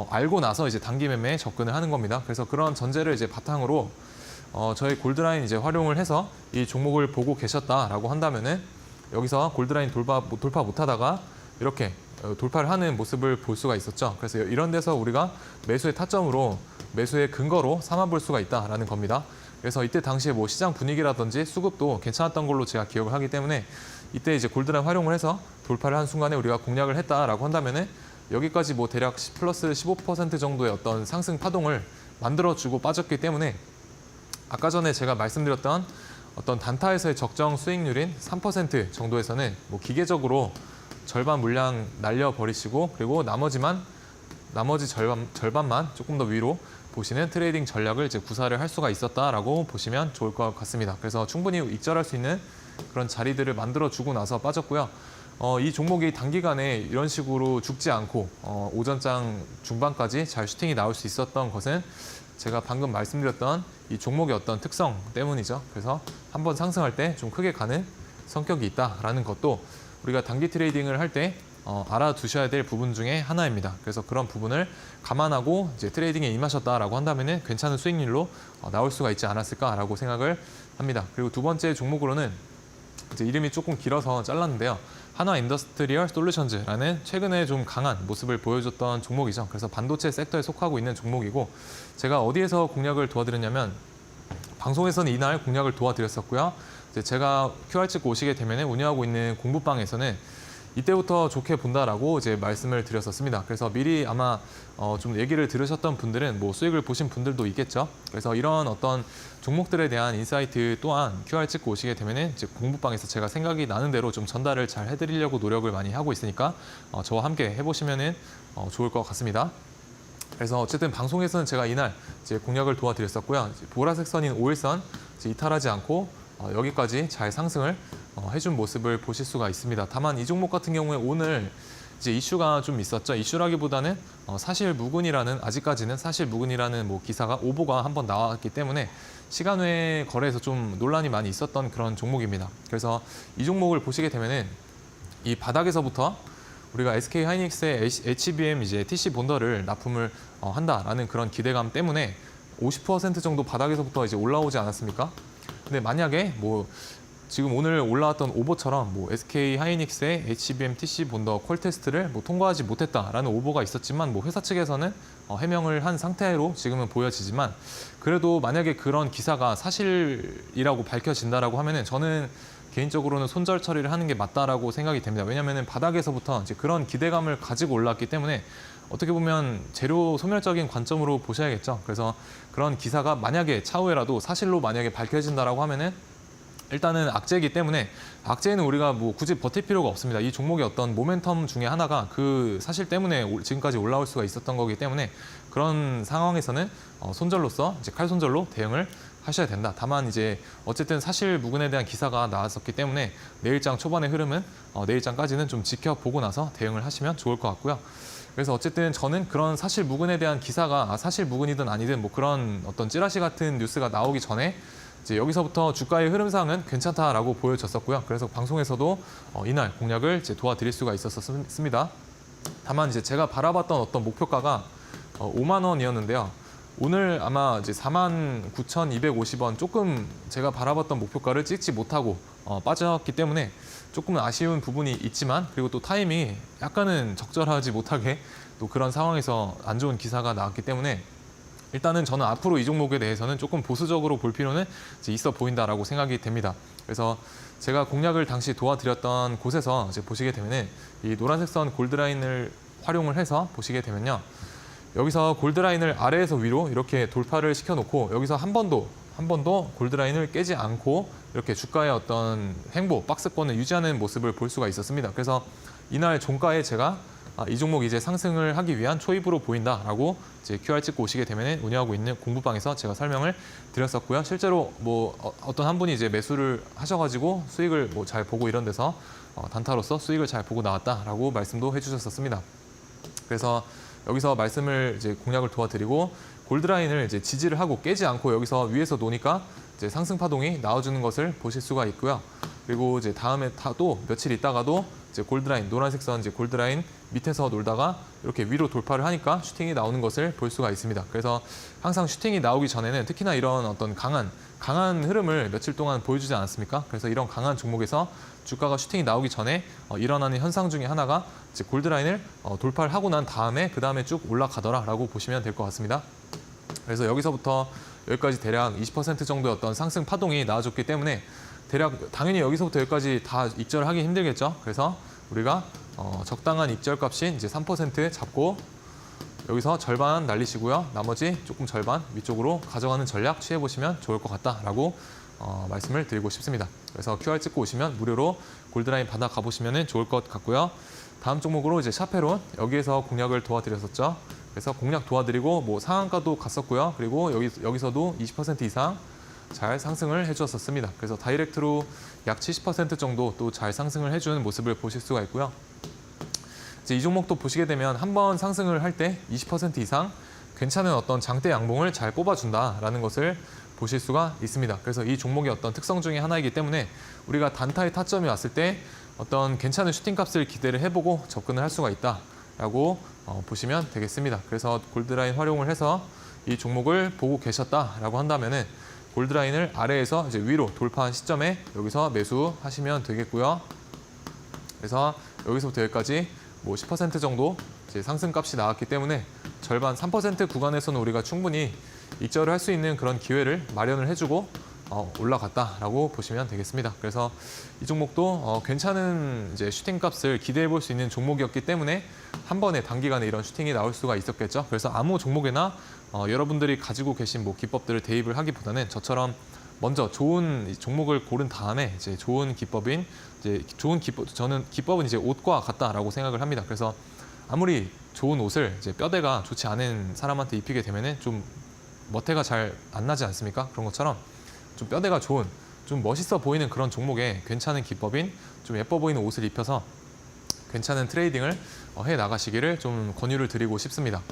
알고 나서 이제 단기 매매에 접근을 하는 겁니다. 그래서 그런 전제를 이제 바탕으로 저희 골드라인 이제 활용을 해서 이 종목을 보고 계셨다라고 한다면은 여기서 골드라인 돌파 못하다가 이렇게 돌파를 하는 모습을 볼 수가 있었죠. 그래서 이런 데서 우리가 매수의 타점으로 매수의 근거로 삼아볼 수가 있다라는 겁니다. 그래서 이때 당시에 뭐 시장 분위기라든지 수급도 괜찮았던 걸로 제가 기억을 하기 때문에 이때 이제 골드라인 활용을 해서 돌파를 한 순간에 우리가 공략을 했다라고 한다면은 여기까지 뭐 대략 플러스 15% 정도의 어떤 상승 파동을 만들어주고 빠졌기 때문에 아까 전에 제가 말씀드렸던 어떤 단타에서의 적정 수익률인 3% 정도에서는 뭐 기계적으로 절반 물량 날려버리시고 그리고 나머지 절반만 조금 더 위로 보시는 트레이딩 전략을 이제 구사를 할 수가 있었다라고 보시면 좋을 것 같습니다. 그래서 충분히 익절할 수 있는 그런 자리들을 만들어주고 나서 빠졌고요. 이 종목이 단기간에 이런 식으로 죽지 않고 오전장 중반까지 잘 슈팅이 나올 수 있었던 것은 제가 방금 말씀드렸던 이 종목의 어떤 특성 때문이죠. 그래서 한번 상승할 때 좀 크게 가는 성격이 있다라는 것도 우리가 단기 트레이딩을 할 때 알아두셔야 될 부분 중에 하나입니다. 그래서 그런 부분을 감안하고 이제 트레이딩에 임하셨다라고 한다면은 괜찮은 수익률로 나올 수가 있지 않았을까라고 생각을 합니다. 그리고 두 번째 종목으로는 이제 이름이 조금 길어서 잘랐는데요. 한화 인더스트리얼 솔루션즈라는 최근에 좀 강한 모습을 보여줬던 종목이죠. 그래서 반도체 섹터에 속하고 있는 종목이고 제가 어디에서 공략을 도와드렸냐면 방송에서는 이날 공략을 도와드렸었고요. 이제 제가 QR 찍고 오시게 되면 운영하고 있는 공부방에서는 이때부터 좋게 본다라고 이제 말씀을 드렸었습니다. 그래서 미리 아마 좀 얘기를 들으셨던 분들은 뭐 수익을 보신 분들도 있겠죠. 그래서 이런 어떤 종목들에 대한 인사이트 또한 QR 찍고 오시게 되면은 이제 공부방에서 제가 생각이 나는 대로 좀 전달을 잘 해드리려고 노력을 많이 하고 있으니까 저와 함께 해보시면은 좋을 것 같습니다. 그래서 어쨌든 방송에서는 제가 이날 이제 공략을 도와드렸었고요. 이제 보라색 선인 5일선 이탈하지 않고 여기까지 잘 상승을 해준 모습을 보실 수가 있습니다. 다만 이 종목 같은 경우에 오늘 이제 이슈가 좀 있었죠. 이슈라기보다는 사실 무근이라는 아직까지는 사실 무근이라는 뭐 기사가 오보가 한번 나왔기 때문에 시간 외 거래에서 좀 논란이 많이 있었던 그런 종목입니다. 그래서 이 종목을 보시게 되면은 이 바닥에서부터 우리가 SK 하이닉스의 HBM 이제 TC 본더를 납품을 한다라는 그런 기대감 때문에 50% 정도 바닥에서부터 이제 올라오지 않았습니까? 근데 만약에 뭐 지금 오늘 올라왔던 오보처럼 뭐 SK 하이닉스의 HBM TC 본더 콜 테스트를 뭐 통과하지 못했다라는 오보가 있었지만 뭐 회사 측에서는 해명을 한 상태로 지금은 보여지지만 그래도 만약에 그런 기사가 사실이라고 밝혀진다라고 하면은 저는 개인적으로는 손절 처리를 하는 게 맞다라고 생각이 됩니다. 왜냐하면 바닥에서부터 이제 그런 기대감을 가지고 올랐기 때문에 어떻게 보면 재료 소멸적인 관점으로 보셔야겠죠. 그래서 그런 기사가 만약에 차후에라도 사실로 만약에 밝혀진다라고 하면은 일단은 악재이기 때문에 악재는 우리가 뭐 굳이 버틸 필요가 없습니다. 이 종목의 어떤 모멘텀 중에 하나가 그 사실 때문에 지금까지 올라올 수가 있었던 거기 때문에 그런 상황에서는 손절로서 이제 칼손절로 대응을 하셔야 된다. 다만 이제 어쨌든 사실 무근에 대한 기사가 나왔었기 때문에 내일장 초반의 흐름은 내일장까지는 좀 지켜보고 나서 대응을 하시면 좋을 것 같고요. 그래서 어쨌든 저는 그런 사실 무근에 대한 기사가 사실 무근이든 아니든 뭐 그런 어떤 찌라시 같은 뉴스가 나오기 전에 이제 여기서부터 주가의 흐름상은 괜찮다라고 보여졌었고요. 그래서 방송에서도 이날 공략을 이제 도와드릴 수가 있었습니다. 다만 이제 제가 바라봤던 어떤 목표가가 5만 원이었는데요. 오늘 아마 이제 49,250원 조금 제가 바라봤던 목표가를 찍지 못하고 빠졌기 때문에 조금 아쉬운 부분이 있지만 그리고 또 타임이 약간은 적절하지 못하게 또 그런 상황에서 안 좋은 기사가 나왔기 때문에 일단은 저는 앞으로 이 종목에 대해서는 조금 보수적으로 볼 필요는 이제 있어 보인다라고 생각이 됩니다. 그래서 제가 공략을 당시 도와드렸던 곳에서 이제 보시게 되면은 이 노란색 선 골드라인을 활용을 해서 보시게 되면요. 여기서 골드라인을 아래에서 위로 이렇게 돌파를 시켜놓고 여기서 한 번도 골드라인을 깨지 않고 이렇게 주가의 어떤 행보, 박스권을 유지하는 모습을 볼 수가 있었습니다. 그래서 이날 종가에 제가 이 종목 이제 상승을 하기 위한 초입으로 보인다라고 이제 QR 찍고 오시게 되면 운영하고 있는 공부방에서 제가 설명을 드렸었고요. 실제로 뭐 어떤 한 분이 이제 매수를 하셔가지고 수익을 뭐 잘 보고 이런 데서 단타로서 수익을 잘 보고 나왔다라고 말씀도 해주셨었습니다. 그래서 여기서 말씀을 이제 공략을 도와드리고 골드라인을 이제 지지를 하고 깨지 않고 여기서 위에서 노니까 이제 상승 파동이 나와주는 것을 보실 수가 있고요. 그리고 이제 다음에 또 며칠 있다가도 이제 골드라인 노란색 선 이제 골드라인 밑에서 놀다가 이렇게 위로 돌파를 하니까 슈팅이 나오는 것을 볼 수가 있습니다. 그래서 항상 슈팅이 나오기 전에는 특히나 이런 어떤 강한 흐름을 며칠 동안 보여주지 않았습니까? 그래서 이런 강한 종목에서 주가가 슈팅이 나오기 전에 일어나는 현상 중에 하나가 이제 골드라인을 돌파를 하고 난 다음에 그 다음에 쭉 올라가더라라고 보시면 될 것 같습니다. 그래서 여기서부터 여기까지 대략 20% 정도의 어떤 상승 파동이 나와줬기 때문에 대략 당연히 여기서부터 여기까지 다 익절하기 힘들겠죠. 그래서 우리가 적당한 익절값인 이제 3% 잡고 여기서 절반 날리시고요. 나머지 조금 절반 위쪽으로 가져가는 전략 취해보시면 좋을 것 같다라고 말씀을 드리고 싶습니다. 그래서 QR 찍고 오시면 무료로 골드라인 받아 가보시면 좋을 것 같고요. 다음 종목으로 이제 샤페론 여기에서 공략을 도와드렸었죠. 그래서 공략 도와드리고 뭐 상한가도 갔었고요. 그리고 여기서도 20% 이상 잘 상승을 해주었습니다. 그래서 다이렉트로 약 70% 정도 또 잘 상승을 해주는 모습을 보실 수가 있고요. 이제 이 종목도 보시게 되면 한번 상승을 할 때 20% 이상 괜찮은 어떤 장대 양봉을 잘 뽑아준다라는 것을 보실 수가 있습니다. 그래서 이 종목의 어떤 특성 중에 하나이기 때문에 우리가 단타의 타점이 왔을 때 어떤 괜찮은 슈팅 값을 기대를 해보고 접근을 할 수가 있다라고 보시면 되겠습니다. 그래서 골드라인 활용을 해서 이 종목을 보고 계셨다라고 한다면은 골드라인을 아래에서 이제 위로 돌파한 시점에 여기서 매수하시면 되겠고요. 그래서 여기서부터 여기까지 뭐 10% 정도 이제 상승값이 나왔기 때문에 절반 3% 구간에서는 우리가 충분히 익절을 할 수 있는 그런 기회를 마련을 해주고 올라갔다라고 보시면 되겠습니다. 그래서 이 종목도 괜찮은 이제 슈팅 값을 기대해 볼 수 있는 종목이었기 때문에 한 번에 단기간에 이런 슈팅이 나올 수가 있었겠죠. 그래서 아무 종목에나 여러분들이 가지고 계신 뭐 기법들을 대입을 하기보다는 저처럼 먼저 좋은 종목을 고른 다음에 이제 좋은 기법인 저는 기법은 이제 옷과 같다라고 생각을 합니다. 그래서 아무리 좋은 옷을 이제 뼈대가 좋지 않은 사람한테 입히게 되면은 좀 멋태가 잘 안 나지 않습니까? 그런 것처럼 좀 뼈대가 좋은, 좀 멋있어 보이는 그런 종목에 괜찮은 기법인 좀 예뻐 보이는 옷을 입혀서 괜찮은 트레이딩을 해 나가시기를 좀 권유를 드리고 싶습니다.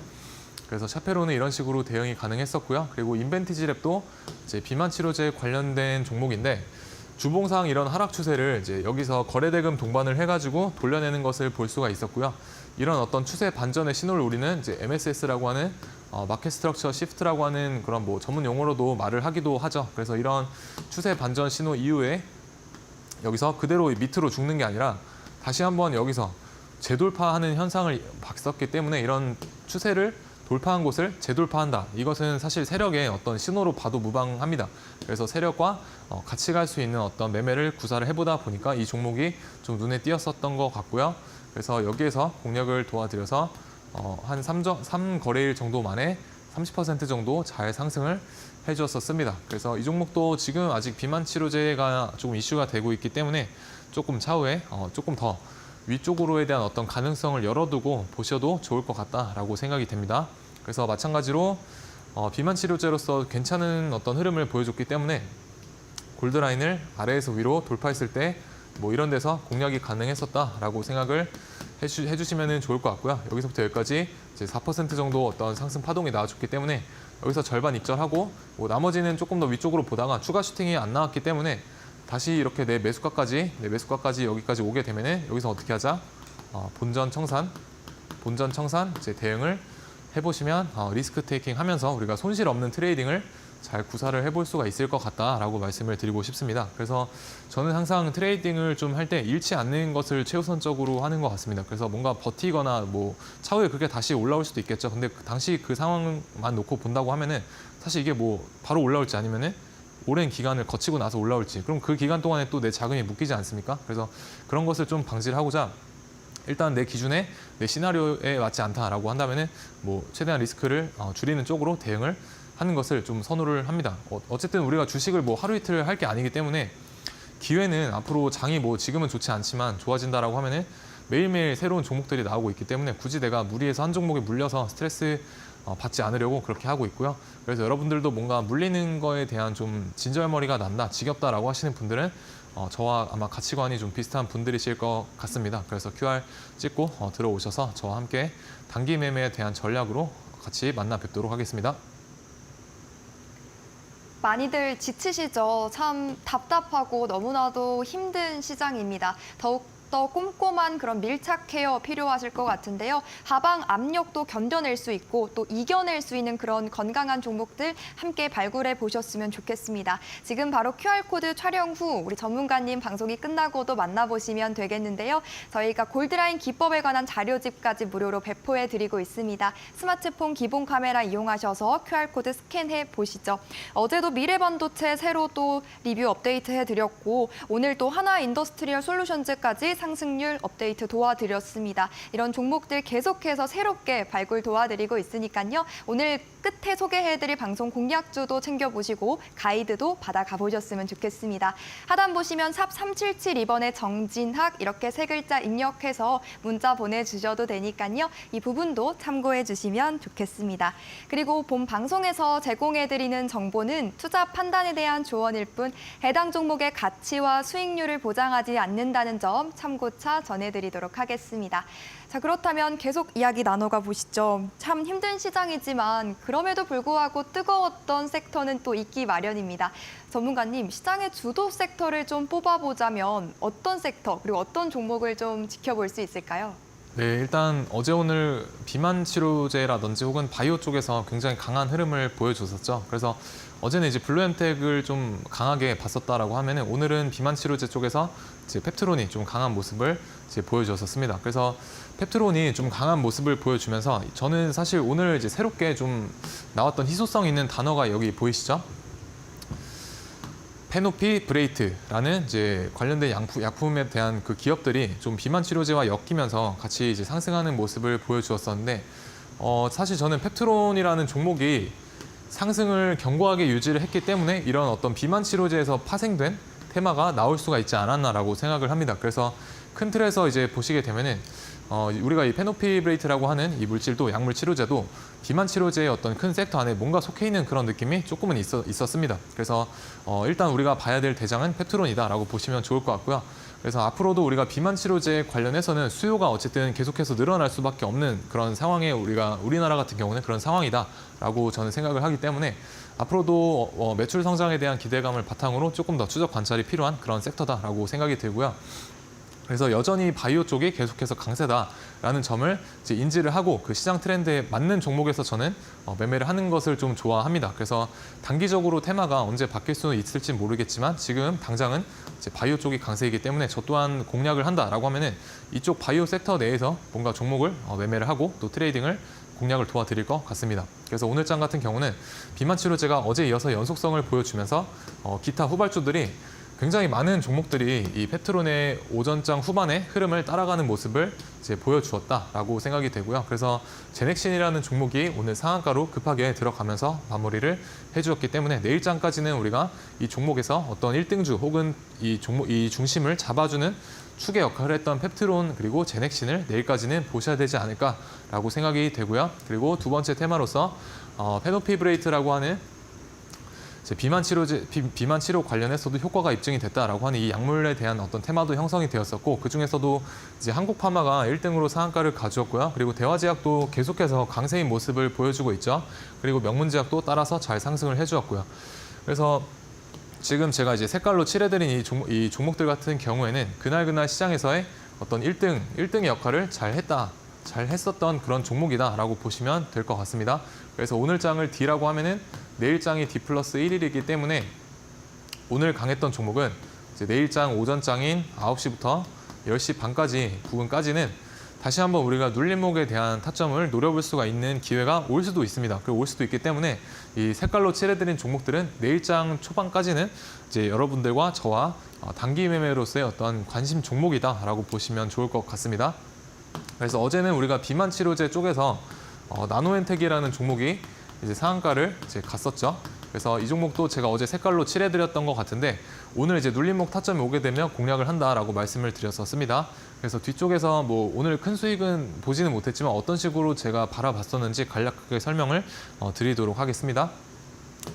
그래서 샤페로는 이런 식으로 대응이 가능했었고요. 그리고 인벤티지랩도 이제 비만 치료제 관련된 종목인데 주봉상 이런 하락 추세를 이제 여기서 거래대금 동반을 해가지고 돌려내는 것을 볼 수가 있었고요. 이런 어떤 추세 반전의 신호를 우리는 이제 MSS라고 하는 마켓 스트럭처 시프트라고 하는 그런 뭐 전문 용어로도 말을 하기도 하죠. 그래서 이런 추세 반전 신호 이후에 여기서 그대로 밑으로 죽는 게 아니라 다시 한번 여기서 재돌파하는 현상을 봤었기 때문에 이런 추세를 돌파한 곳을 재돌파한다. 이것은 사실 세력의 어떤 신호로 봐도 무방합니다. 그래서 세력과 같이 갈 수 있는 어떤 매매를 구사를 해보다 보니까 이 종목이 좀 눈에 띄었었던 것 같고요. 그래서 여기에서 공략을 도와드려서 한 3거래일 정도 만에 30% 정도 잘 상승을 해주었습니다. 그래서 이 종목도 지금 아직 비만 치료제가 조금 이슈가 되고 있기 때문에 조금 차후에 조금 더 위쪽으로에 대한 어떤 가능성을 열어두고 보셔도 좋을 것 같다라고 생각이 됩니다. 그래서 마찬가지로 비만 치료제로서 괜찮은 어떤 흐름을 보여줬기 때문에 골드라인을 아래에서 위로 돌파했을 때 뭐 이런 데서 공략이 가능했었다라고 생각을 해주시면 좋을 것 같고요. 여기서부터 여기까지 이제 4% 정도 어떤 상승 파동이 나와줬기 때문에 여기서 절반 입절하고 뭐 나머지는 조금 더 위쪽으로 보다가 추가 슈팅이 안 나왔기 때문에 다시 이렇게 내 매수가까지 여기까지 오게 되면은 여기서 어떻게 하자? 본전 청산 이제 대응을 해보시면 리스크 테이킹 하면서 우리가 손실 없는 트레이딩을 잘 구사를 해볼 수가 있을 것 같다라고 말씀을 드리고 싶습니다. 그래서 저는 항상 트레이딩을 좀 할 때 잃지 않는 것을 최우선적으로 하는 것 같습니다. 그래서 뭔가 버티거나 뭐 차후에 그게 다시 올라올 수도 있겠죠. 근데 당시 그 상황만 놓고 본다고 하면은 사실 이게 뭐 바로 올라올지 아니면은 오랜 기간을 거치고 나서 올라올지 그럼 그 기간 동안에 또 내 자금이 묶이지 않습니까? 그래서 그런 것을 좀 방지를 하고자 일단 내 기준에 내 시나리오에 맞지 않다라고 한다면은 뭐 최대한 리스크를 줄이는 쪽으로 대응을 하는 것을 좀 선호를 합니다. 어쨌든 우리가 주식을 뭐 하루 이틀 할 게 아니기 때문에 기회는 앞으로 장이 뭐 지금은 좋지 않지만 좋아진다라고 하면은 매일매일 새로운 종목들이 나오고 있기 때문에 굳이 내가 무리해서 한 종목에 물려서 스트레스 받지 않으려고 그렇게 하고 있고요. 그래서 여러분들도 뭔가 물리는 거에 대한 좀 진절머리가 난다, 지겹다라고 하시는 분들은 저와 아마 가치관이 좀 비슷한 분들이실 것 같습니다. 그래서 QR 찍고 들어오셔서 저와 함께 단기 매매에 대한 전략으로 같이 만나 뵙도록 하겠습니다. 많이들 지치시죠? 참 답답하고 너무나도 힘든 시장입니다. 더욱더 꼼꼼한 그런 밀착 케어 필요하실 것 같은데요. 하방 압력도 견뎌낼 수 있고 또 이겨낼 수 있는 그런 건강한 종목들 함께 발굴해 보셨으면 좋겠습니다. 지금 바로 QR코드 촬영 후 우리 전문가님 방송이 끝나고도 만나보시면 되겠는데요. 저희가 골드라인 기법에 관한 자료집까지 무료로 배포해 드리고 있습니다. 스마트폰 기본 카메라 이용하셔서 QR코드 스캔해 보시죠. 어제도 미래반도체 새로 또 리뷰 업데이트 해드렸고 오늘 또 하나인더스트리얼 솔루션즈까지 상승률 업데이트 도와드렸습니다. 이런 종목들 계속해서 새롭게 발굴 도와드리고 있으니까요. 오늘 끝에 소개해드릴 방송 공략주도 챙겨보시고 가이드도 받아가 보셨으면 좋겠습니다. 하단 보시면 샵 3772번에 정진학 이렇게 세 글자 입력해서 문자 보내주셔도 되니까요. 이 부분도 참고해 주시면 좋겠습니다. 그리고 본 방송에서 제공해드리는 정보는 투자 판단에 대한 조언일 뿐 해당 종목의 가치와 수익률을 보장하지 않는다는 점 참고차 전해드리도록 하겠습니다. 자, 그렇다면 계속 이야기 나눠가 보시죠. 참 힘든 시장이지만 그럼에도 불구하고 뜨거웠던 섹터는 또 있기 마련입니다. 전문가님, 시장의 주도 섹터를 좀 뽑아보자면 어떤 섹터 그리고 어떤 종목을 좀 지켜볼 수 있을까요? 네, 일단 어제 오늘 비만 치료제라든지 혹은 바이오 쪽에서 굉장히 강한 흐름을 보여줬었죠. 그래서 어제는 이제 블루엠텍을 좀 강하게 봤었다라고 하면은 오늘은 비만 치료제 쪽에서 이제 펩트론이 좀 강한 모습을 이제 보여줬었습니다. 그래서 펩트론이 좀 강한 모습을 보여주면서 저는 사실 오늘 이제 새롭게 좀 나왔던 희소성 있는 단어가 여기 보이시죠? 페노피 브레이트라는 이제 관련된 약품에 대한 그 기업들이 좀 비만 치료제와 엮이면서 같이 이제 상승하는 모습을 보여주었었는데 사실 저는 펩트론이라는 종목이 상승을 견고하게 유지를 했기 때문에 이런 어떤 비만 치료제에서 파생된 테마가 나올 수가 있지 않았나라고 생각을 합니다. 그래서 큰 틀에서 이제 보시게 되면은 우리가 이 페노피브레이트라고 하는 이 물질도 약물 치료제도 비만 치료제의 어떤 큰 섹터 안에 뭔가 속해 있는 그런 느낌이 조금은 있었습니다. 그래서 일단 우리가 봐야 될 대장은 펩트론이다라고 보시면 좋을 것 같고요. 그래서 앞으로도 우리가 비만 치료제 관련해서는 수요가 어쨌든 계속해서 늘어날 수밖에 없는 그런 상황에 우리나라 같은 경우는 그런 상황이다라고 저는 생각을 하기 때문에 앞으로도 매출 성장에 대한 기대감을 바탕으로 조금 더 추적 관찰이 필요한 그런 섹터다라고 생각이 들고요. 그래서 여전히 바이오 쪽이 계속해서 강세다라는 점을 이제 인지를 하고 그 시장 트렌드에 맞는 종목에서 저는 매매를 하는 것을 좀 좋아합니다. 그래서 단기적으로 테마가 언제 바뀔 수는 있을지 모르겠지만 지금 당장은 이제 바이오 쪽이 강세이기 때문에 저 또한 공략을 한다라고 하면은 이쪽 바이오 섹터 내에서 뭔가 종목을 매매를 하고 또 트레이딩을 공략을 도와드릴 것 같습니다. 그래서 오늘 장 같은 경우는 비만 치료제가 어제 이어서 연속성을 보여주면서 기타 후발주들이 굉장히 많은 종목들이 이 펩트론의 오전장 후반의 흐름을 따라가는 모습을 이제 보여주었다라고 생각이 되고요. 그래서 제넥신이라는 종목이 오늘 상한가로 급하게 들어가면서 마무리를 해주었기 때문에 내일장까지는 우리가 이 종목에서 어떤 1등주 혹은 이 중심을 잡아주는 축의 역할을 했던 펩트론 그리고 제넥신을 내일까지는 보셔야 되지 않을까라고 생각이 되고요. 그리고 두 번째 테마로서 페노피브레이트라고 하는 비만 치료 관련해서도 효과가 입증이 됐다라고 하는 이 약물에 대한 어떤 테마도 형성이 되었었고 그 중에서도 이제 한국파마가 1등으로 상한가를 가져왔고요. 그리고 대화제약도 계속해서 강세인 모습을 보여주고 있죠. 그리고 명문제약도 따라서 잘 상승을 해주었고요. 그래서 지금 제가 이제 색깔로 칠해드린 이 종목들 같은 경우에는 그날 시장에서의 어떤 1등의 역할을 잘 했었던 그런 종목이다라고 보시면 될 것 같습니다. 그래서 오늘 장을 D라고 하면은 내일 장이 D 플러스 1일이기 때문에 오늘 강했던 종목은 이제 내일 장 오전 장인 9시부터 10시 반까지 부근까지는 다시 한번 우리가 눌림목에 대한 타점을 노려볼 수가 있는 기회가 올 수도 있습니다. 그리고 올 수도 있기 때문에 이 색깔로 칠해드린 종목들은 내일 장 초반까지는 이제 여러분들과 저와 단기 매매로서의 어떤 관심 종목이다라고 보시면 좋을 것 같습니다. 그래서 어제는 우리가 비만 치료제 쪽에서 나노엔텍이라는 종목이 이제 상한가를 이제 갔었죠. 그래서 이 종목도 제가 어제 색깔로 칠해드렸던 것 같은데 오늘 이제 눌림목 타점이 오게 되면 공략을 한다라고 말씀을 드렸었습니다. 그래서 뒤쪽에서 뭐 오늘 큰 수익은 보지는 못했지만 어떤 식으로 제가 바라봤었는지 간략하게 설명을 드리도록 하겠습니다.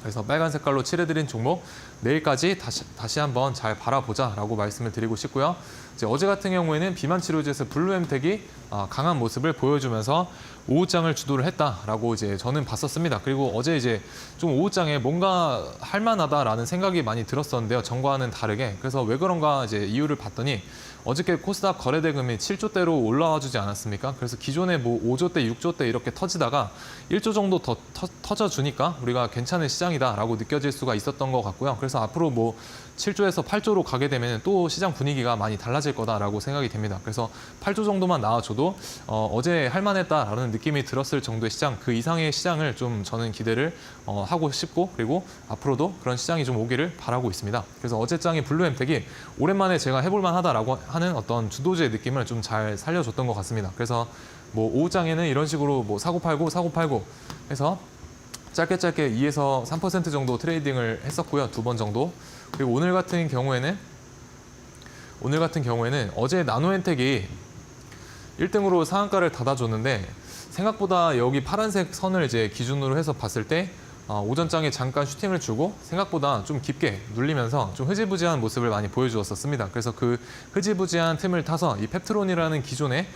그래서 빨간 색깔로 칠해드린 종목 내일까지 다시 한번 잘 바라보자라고 말씀을 드리고 싶고요. 이제 어제 같은 경우에는 비만 치료제에서 블루엠텍이 강한 모습을 보여주면서 오후장을 주도를 했다라고 이제 저는 봤었습니다. 그리고 어제 이제 좀 오후장에 뭔가 할만하다라는 생각이 많이 들었었는데요. 전과는 다르게. 그래서 왜 그런가 이제 이유를 봤더니 어저께 코스닥 거래대금이 7조대로 올라와 주지 않았습니까? 그래서 기존에 뭐 5조대, 6조대 이렇게 터지다가 1조 정도 더 터져주니까 우리가 괜찮은 시장이다라고 느껴질 수가 있었던 것 같고요. 그래서 앞으로 뭐 7조에서 8조로 가게 되면 또 시장 분위기가 많이 달라질 거다라고 생각이 됩니다. 그래서 8조 정도만 나와줘도 어제 할만했다라는 느낌이 들었을 정도의 시장, 그 이상의 시장을 좀 저는 기대를 하고 싶고 그리고 앞으로도 그런 시장이 좀 오기를 바라고 있습니다. 그래서 어제 장의 블루엠텍이 오랜만에 제가 해볼만 하다라고 하는 어떤 주도주의 느낌을 좀 잘 살려줬던 것 같습니다. 그래서 뭐 오후장에는 이런 식으로 뭐 사고 팔고 해서 짧게 2에서 3% 정도 트레이딩을 했었고요. 2번 정도. 그리고 오늘 같은 경우에는 어제 나노엔텍이 1등으로 상한가를 닫아줬는데 생각보다 여기 파란색 선을 이제 기준으로 해서 봤을 때 오전장에 잠깐 슈팅을 주고 생각보다 좀 깊게 눌리면서 좀 흐지부지한 모습을 많이 보여주었었습니다. 그래서 그 흐지부지한 틈을 타서 이 펩트론이라는 기존의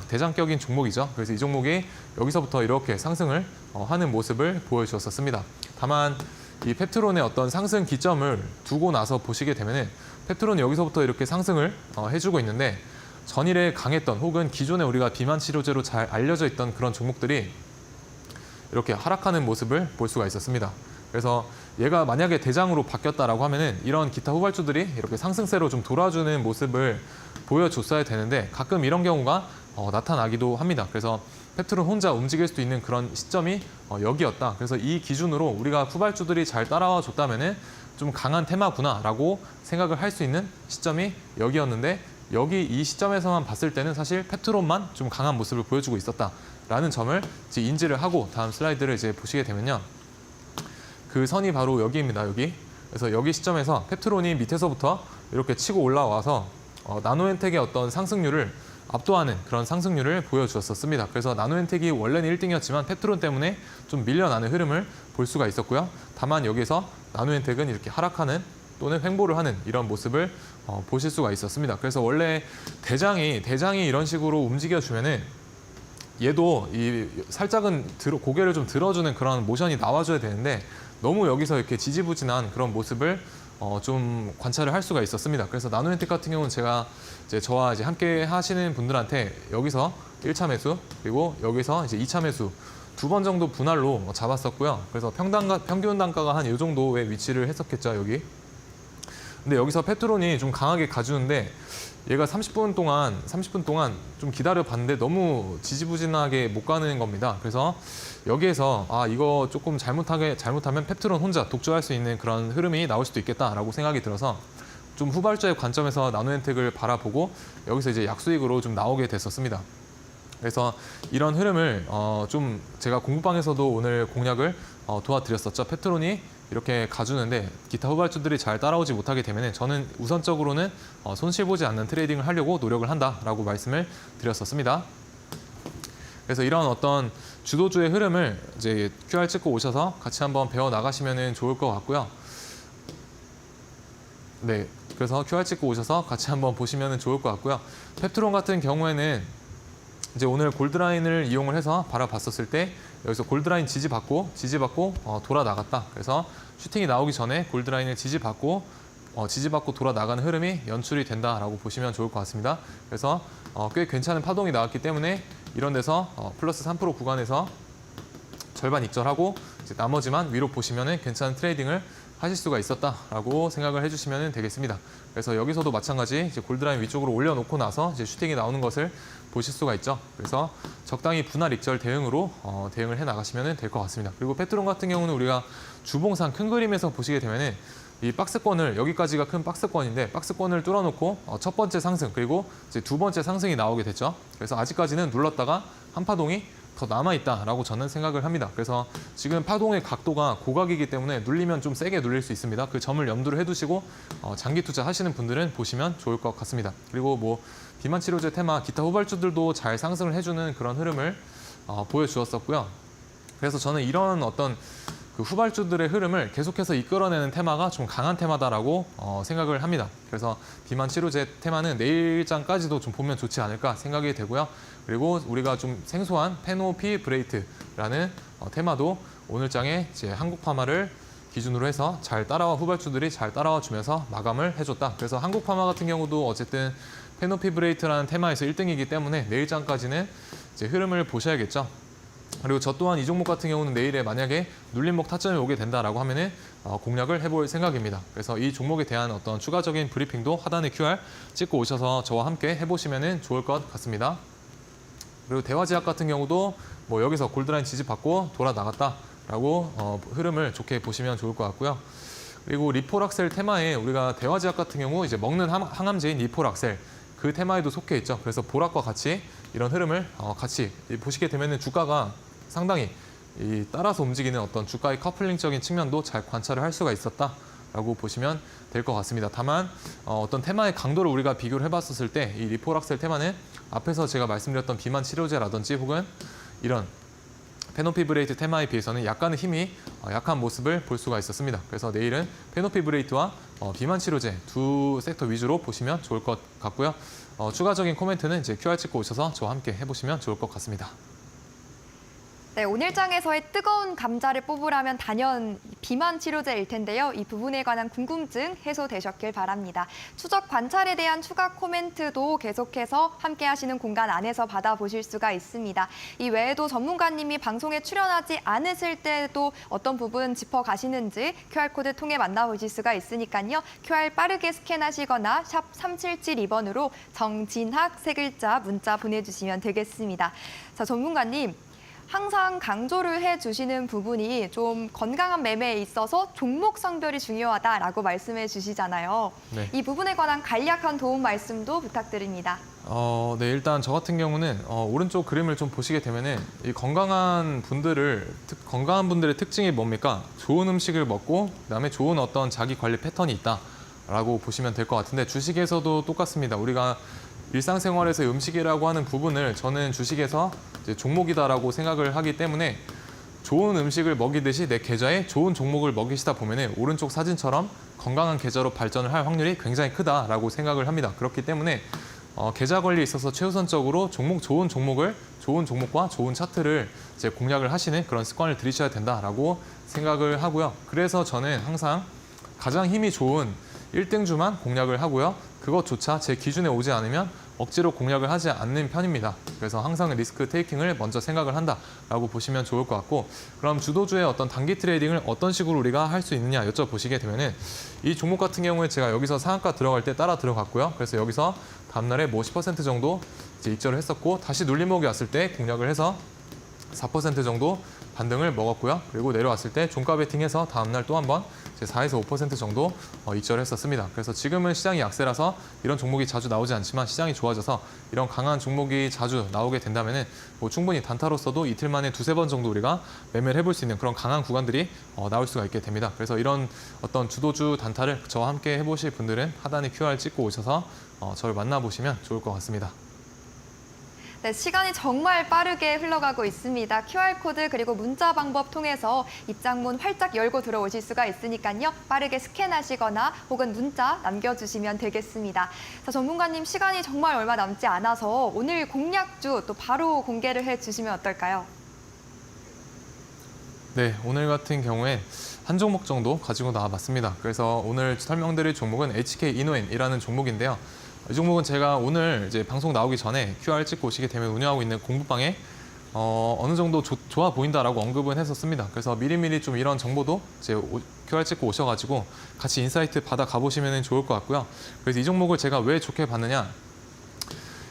대장격인 종목이죠. 그래서 이 종목이 여기서부터 이렇게 상승을 하는 모습을 보여주었었습니다. 다만 이 펩트론의 어떤 상승 기점을 두고 나서 보시게 되면은 펩트론이 여기서부터 이렇게 상승을 해주고 있는데 전일에 강했던 혹은 기존에 우리가 비만 치료제로 잘 알려져 있던 그런 종목들이 이렇게 하락하는 모습을 볼 수가 있었습니다. 그래서 얘가 만약에 대장으로 바뀌었다라고 하면은 이런 기타 후발주들이 이렇게 상승세로 좀 돌아주는 모습을 보여줬어야 되는데 가끔 이런 경우가 나타나기도 합니다. 그래서 페트론 혼자 움직일 수 있는 그런 시점이 여기였다. 그래서 이 기준으로 우리가 후발주들이 잘 따라와 줬다면은 좀 강한 테마구나라고 생각을 할 수 있는 시점이 여기였는데 여기 이 시점에서만 봤을 때는 사실 페트론만 좀 강한 모습을 보여주고 있었다라는 점을 이제 인지를 하고 다음 슬라이드를 이제 보시게 되면요. 그 선이 바로 여기입니다. 여기. 그래서 여기 시점에서 페트론이 밑에서부터 이렇게 치고 올라와서 나노엔텍의 어떤 상승률을 압도하는 그런 상승률을 보여주었습니다. 그래서 나노엔텍이 원래는 1등이었지만 페트론 때문에 좀 밀려나는 흐름을 볼 수가 있었고요. 다만 여기서 나노엔텍은 이렇게 하락하는 또는 횡보를 하는 이런 모습을 보실 수가 있었습니다. 그래서 원래 대장이 이런 식으로 움직여주면은 얘도 이 살짝은 고개를 좀 들어주는 그런 모션이 나와줘야 되는데 너무 여기서 이렇게 지지부진한 그런 모습을 좀 관찰을 할 수가 있었습니다. 그래서 나노엔텍 같은 경우는 제가 이제 저와 이제 함께 하시는 분들한테 여기서 1차 매수 그리고 여기서 이제 2차 매수 2번 정도 분할로 잡았었고요. 그래서 평균 단가가 한 이 정도의 위치를 했었겠죠, 여기. 근데 여기서 페트론이 좀 강하게 가주는데 얘가 30분 동안 좀 기다려 봤는데 너무 지지부진하게 못 가는 겁니다. 그래서 여기에서 이거 조금 잘못하면 페트론 혼자 독주할 수 있는 그런 흐름이 나올 수도 있겠다라고 생각이 들어서 좀 후발주의 관점에서 나노엔텍을 바라보고 여기서 이제 약수익으로 좀 나오게 됐었습니다. 그래서 이런 흐름을 좀 제가 공부방에서도 오늘 공략을 도와드렸었죠. 페트론이 이렇게 가주는데 기타 후발주들이 잘 따라오지 못하기 때문에 저는 우선적으로는 손실 보지 않는 트레이딩을 하려고 노력을 한다라고 말씀을 드렸었습니다. 그래서 이런 어떤 주도주의 흐름을 이제 QR 찍고 오셔서 같이 한번 배워 나가시면 좋을 것 같고요. 네, 그래서 QR 찍고 오셔서 같이 한번 보시면 좋을 것 같고요. 페트론 같은 경우에는 이제 오늘 골드라인을 이용을 해서 바라봤었을 때 여기서 골드라인 지지받고 돌아 나갔다. 그래서 슈팅이 나오기 전에 골드라인을 지지받고 돌아 나가는 흐름이 연출이 된다라고 보시면 좋을 것 같습니다. 그래서 꽤 괜찮은 파동이 나왔기 때문에 이런 데서 플러스 3% 구간에서 절반 익절하고 이제 나머지만 위로 보시면은 괜찮은 트레이딩을 하실 수가 있었다라고 생각을 해주시면 되겠습니다. 그래서 여기서도 마찬가지 이제 골드라인 위쪽으로 올려놓고 나서 이제 슈팅이 나오는 것을 보실 수가 있죠. 그래서 적당히 분할 익절 대응으로 대응을 해 나가시면 될 것 같습니다. 그리고 페트론 같은 경우는 우리가 주봉상 큰 그림에서 보시게 되면은 이 박스권을 여기까지가 큰 박스권인데 박스권을 뚫어놓고 첫 번째 상승 그리고 이제 두 번째 상승이 나오게 됐죠. 그래서 아직까지는 눌렀다가 한 파동이 더 남아있다라고 저는 생각을 합니다. 그래서 지금 파동의 각도가 고각이기 때문에 눌리면 좀 세게 눌릴 수 있습니다. 그 점을 염두를 해두시고 장기 투자 하시는 분들은 보시면 좋을 것 같습니다. 그리고 뭐 비만 치료제 테마 기타 후발주들도 잘 상승을 해주는 그런 흐름을 보여주었었고요. 그래서 저는 이런 어떤 그 후발주들의 흐름을 계속해서 이끌어내는 테마가 좀 강한 테마다라고 생각을 합니다. 그래서 비만 치료제 테마는 내일장까지도 좀 보면 좋지 않을까 생각이 되고요. 그리고 우리가 좀 생소한 페노피브레이트라는 테마도 오늘장에 이제 한국파마를 기준으로 해서 후발주들이 잘 따라와 주면서 마감을 해줬다. 그래서 한국파마 같은 경우도 어쨌든 페노피브레이트라는 테마에서 1등이기 때문에 내일장까지는 이제 흐름을 보셔야겠죠. 그리고 저 또한 이 종목 같은 경우는 내일에 만약에 눌림목 타점이 오게 된다라고 하면은 공략을 해볼 생각입니다. 그래서 이 종목에 대한 어떤 추가적인 브리핑도 하단에 QR 찍고 오셔서 저와 함께 해보시면 좋을 것 같습니다. 그리고 대화제약 같은 경우도 뭐 여기서 골드라인 지지받고 돌아 나갔다라고 흐름을 좋게 보시면 좋을 것 같고요. 그리고 리포락셀 테마에 우리가 대화제약 같은 경우 이제 먹는 항암제인 리포락셀 그 테마에도 속해 있죠. 그래서 보락과 같이 이런 흐름을 같이 보시게 되면 주가가 상당히 따라서 움직이는 어떤 주가의 커플링적인 측면도 잘 관찰을 할 수가 있었다라고 보시면 될 것 같습니다. 다만 어떤 테마의 강도를 우리가 비교를 해봤었을 때 이 리포락셀 테마는 앞에서 제가 말씀드렸던 비만 치료제라든지 혹은 이런 페노피브레이트 테마에 비해서는 약간의 힘이 약한 모습을 볼 수가 있었습니다. 그래서 내일은 페노피브레이트와 비만 치료제 두 섹터 위주로 보시면 좋을 것 같고요. 추가적인 코멘트는 이제 QR 찍고 오셔서 저와 함께 해보시면 좋을 것 같습니다. 네, 오늘장에서의 뜨거운 감자를 뽑으라면 단연 비만 치료제일 텐데요. 이 부분에 관한 궁금증 해소되셨길 바랍니다. 추적 관찰에 대한 추가 코멘트도 계속해서 함께 하시는 공간 안에서 받아보실 수가 있습니다. 이 외에도 전문가님이 방송에 출연하지 않으실 때도 어떤 부분 짚어가시는지 QR코드 통해 만나보실 수가 있으니까요. QR 빠르게 스캔하시거나 샵 3772번으로 정진학 세 글자 문자 보내주시면 되겠습니다. 자, 전문가님. 항상 강조를 해주시는 부분이 좀 건강한 매매에 있어서 종목 성별이 중요하다라고 말씀해 주시잖아요. 네. 이 부분에 관한 간략한 도움 말씀도 부탁드립니다. 네, 일단 저 같은 경우는 오른쪽 그림을 좀 보시게 되면은 이 건강한 분들의 특징이 뭡니까? 좋은 음식을 먹고 그다음에 좋은 어떤 자기 관리 패턴이 있다라고 보시면 될 것 같은데 주식에서도 똑같습니다. 우리가 일상생활에서 음식이라고 하는 부분을 저는 주식에서 이제 종목이다라고 생각을 하기 때문에 좋은 음식을 먹이듯이 내 계좌에 좋은 종목을 먹이시다 보면은 오른쪽 사진처럼 건강한 계좌로 발전을 할 확률이 굉장히 크다라고 생각을 합니다. 그렇기 때문에 계좌 관리에 있어서 최우선적으로 좋은 종목과 좋은 차트를 이제 공략을 하시는 그런 습관을 들이셔야 된다라고 생각을 하고요. 그래서 저는 항상 가장 힘이 좋은 1등주만 공략을 하고요. 그것조차 제 기준에 오지 않으면 억지로 공략을 하지 않는 편입니다. 그래서 항상 리스크 테이킹을 먼저 생각을 한다라고 보시면 좋을 것 같고, 그럼 주도주의 어떤 단기 트레이딩을 어떤 식으로 우리가 할 수 있느냐 여쭤보시게 되면은 이 종목 같은 경우에 제가 여기서 상한가 들어갈 때 따라 들어갔고요. 그래서 여기서 다음날에 뭐 10% 정도 이제 익절을 했었고, 다시 눌림목이 왔을 때 공략을 해서 4% 정도 반등을 먹었고요. 그리고 내려왔을 때 종가 베팅해서 다음날 또 한번 4에서 5% 정도 익절을 했었습니다. 그래서 지금은 시장이 약세라서 이런 종목이 자주 나오지 않지만 시장이 좋아져서 이런 강한 종목이 자주 나오게 된다면은 뭐 충분히 단타로서도 이틀 만에 두세 번 정도 우리가 매매를 해볼 수 있는 그런 강한 구간들이 나올 수가 있게 됩니다. 그래서 이런 어떤 주도주 단타를 저와 함께 해보실 분들은 하단에 QR 찍고 오셔서 저를 만나보시면 좋을 것 같습니다. 네, 시간이 정말 빠르게 흘러가고 있습니다. QR코드 그리고 문자 방법 통해서 입장문 활짝 열고 들어오실 수가 있으니까요. 빠르게 스캔하시거나 혹은 문자 남겨주시면 되겠습니다. 자, 전문가님 시간이 정말 얼마 남지 않아서 오늘 공략주 또 바로 공개를 해주시면 어떨까요? 네, 오늘 같은 경우에 한 종목 정도 가지고 나와봤습니다. 그래서 오늘 설명드릴 종목은 HK 이노엔이라는 종목인데요. 이 종목은 제가 오늘 이제 방송 나오기 전에 QR 찍고 오시게 되면 운영하고 있는 공부방에 어느 정도 좋아 보인다라고 언급은 했었습니다. 그래서 미리미리 좀 이런 정보도 이제 QR 찍고 오셔가지고 같이 인사이트 받아 가보시면 좋을 것 같고요. 그래서 이 종목을 제가 왜 좋게 봤느냐?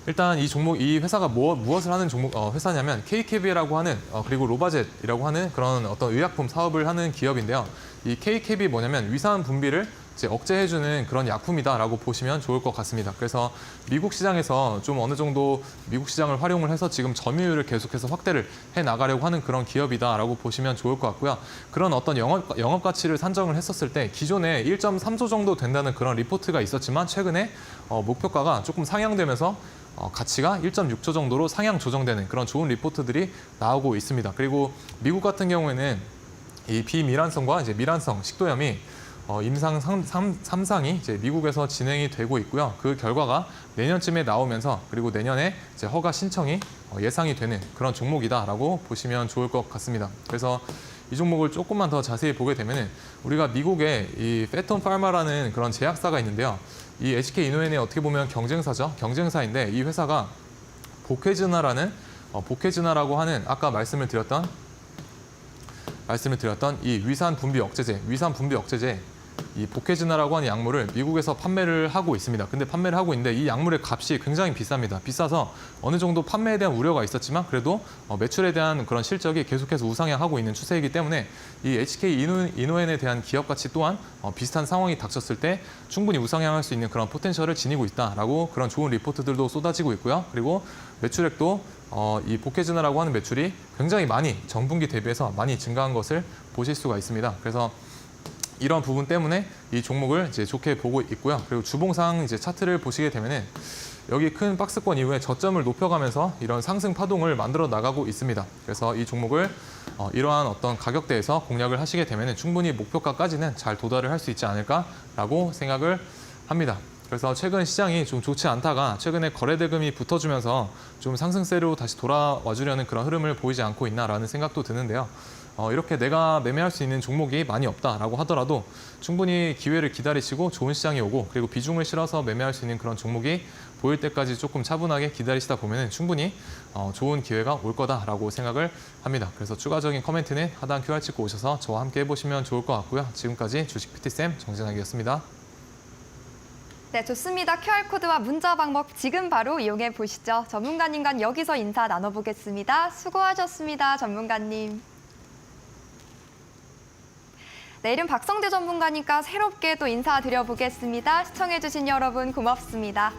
일단 이 회사가 무엇을 하는 회사냐면 KKB라고 하는 그리고 로바젯이라고 하는 그런 어떤 의약품 사업을 하는 기업인데요. 이 KKB 뭐냐면 위산 분비를 이제 억제해주는 그런 약품이다라고 보시면 좋을 것 같습니다. 그래서 미국 시장에서 좀 어느 정도 미국 시장을 활용을 해서 지금 점유율을 계속해서 확대를 해 나가려고 하는 그런 기업이다라고 보시면 좋을 것 같고요. 그런 어떤 영업 가치를 산정을 했었을 때 기존에 1.3조 정도 된다는 그런 리포트가 있었지만 최근에 목표가가 조금 상향되면서 가치가 1.6조 정도로 상향 조정되는 그런 좋은 리포트들이 나오고 있습니다. 그리고 미국 같은 경우에는 이 비미란성과 이제 미란성 식도염이 임상 3상이 이제 미국에서 진행이 되고 있고요. 그 결과가 내년쯤에 나오면서 그리고 내년에 이제 허가 신청이 예상이 되는 그런 종목이다라고 보시면 좋을 것 같습니다. 그래서 이 종목을 조금만 더 자세히 보게 되면은 우리가 미국에 이 패턴 파마라는 그런 제약사가 있는데요. 이 HK 이노엔의 어떻게 보면 경쟁사죠. 경쟁사인데 이 회사가 보케즈나라고 하는 아까 말씀을 드렸던 이 위산 분비 억제제 이 보케즈나라고 하는 약물을 미국에서 판매를 하고 있습니다. 근데 판매를 하고 있는데 이 약물의 값이 굉장히 비쌉니다. 비싸서 어느 정도 판매에 대한 우려가 있었지만 그래도 매출에 대한 그런 실적이 계속해서 우상향하고 있는 추세이기 때문에 이 HK 이노엔에 대한 기업 가치 또한 비슷한 상황이 닥쳤을 때 충분히 우상향할 수 있는 그런 포텐셜을 지니고 있다라고 그런 좋은 리포트들도 쏟아지고 있고요. 그리고 매출액도 이 보케즈나라고 하는 매출이 굉장히 많이 전분기 대비해서 많이 증가한 것을 보실 수가 있습니다. 그래서 이런 부분 때문에 이 종목을 이제 좋게 보고 있고요. 그리고 주봉상 이제 차트를 보시게 되면은 여기 큰 박스권 이후에 저점을 높여가면서 이런 상승 파동을 만들어 나가고 있습니다. 그래서 이 종목을 이러한 어떤 가격대에서 공략을 하시게 되면은 충분히 목표가까지는 잘 도달을 할 수 있지 않을까라고 생각을 합니다. 그래서 최근 시장이 좀 좋지 않다가 최근에 거래대금이 붙어주면서 좀 상승세로 다시 돌아와 주려는 그런 흐름을 보이지 않고 있나라는 생각도 드는데요. 이렇게 내가 매매할 수 있는 종목이 많이 없다라고 하더라도 충분히 기회를 기다리시고 좋은 시장이 오고 그리고 비중을 실어서 매매할 수 있는 그런 종목이 보일 때까지 조금 차분하게 기다리시다 보면 충분히 좋은 기회가 올 거다라고 생각을 합니다. 그래서 추가적인 코멘트는 하단 QR 찍고 오셔서 저와 함께 해보시면 좋을 것 같고요. 지금까지 주식 PT쌤 정진학이었습니다. 네, 좋습니다. QR코드와 문자 방법 지금 바로 이용해 보시죠. 전문가님과 여기서 인사 나눠보겠습니다. 수고하셨습니다, 전문가님. 내일은 박성재 전문가님과 새롭게 또 인사드려보겠습니다. 시청해주신 여러분 고맙습니다.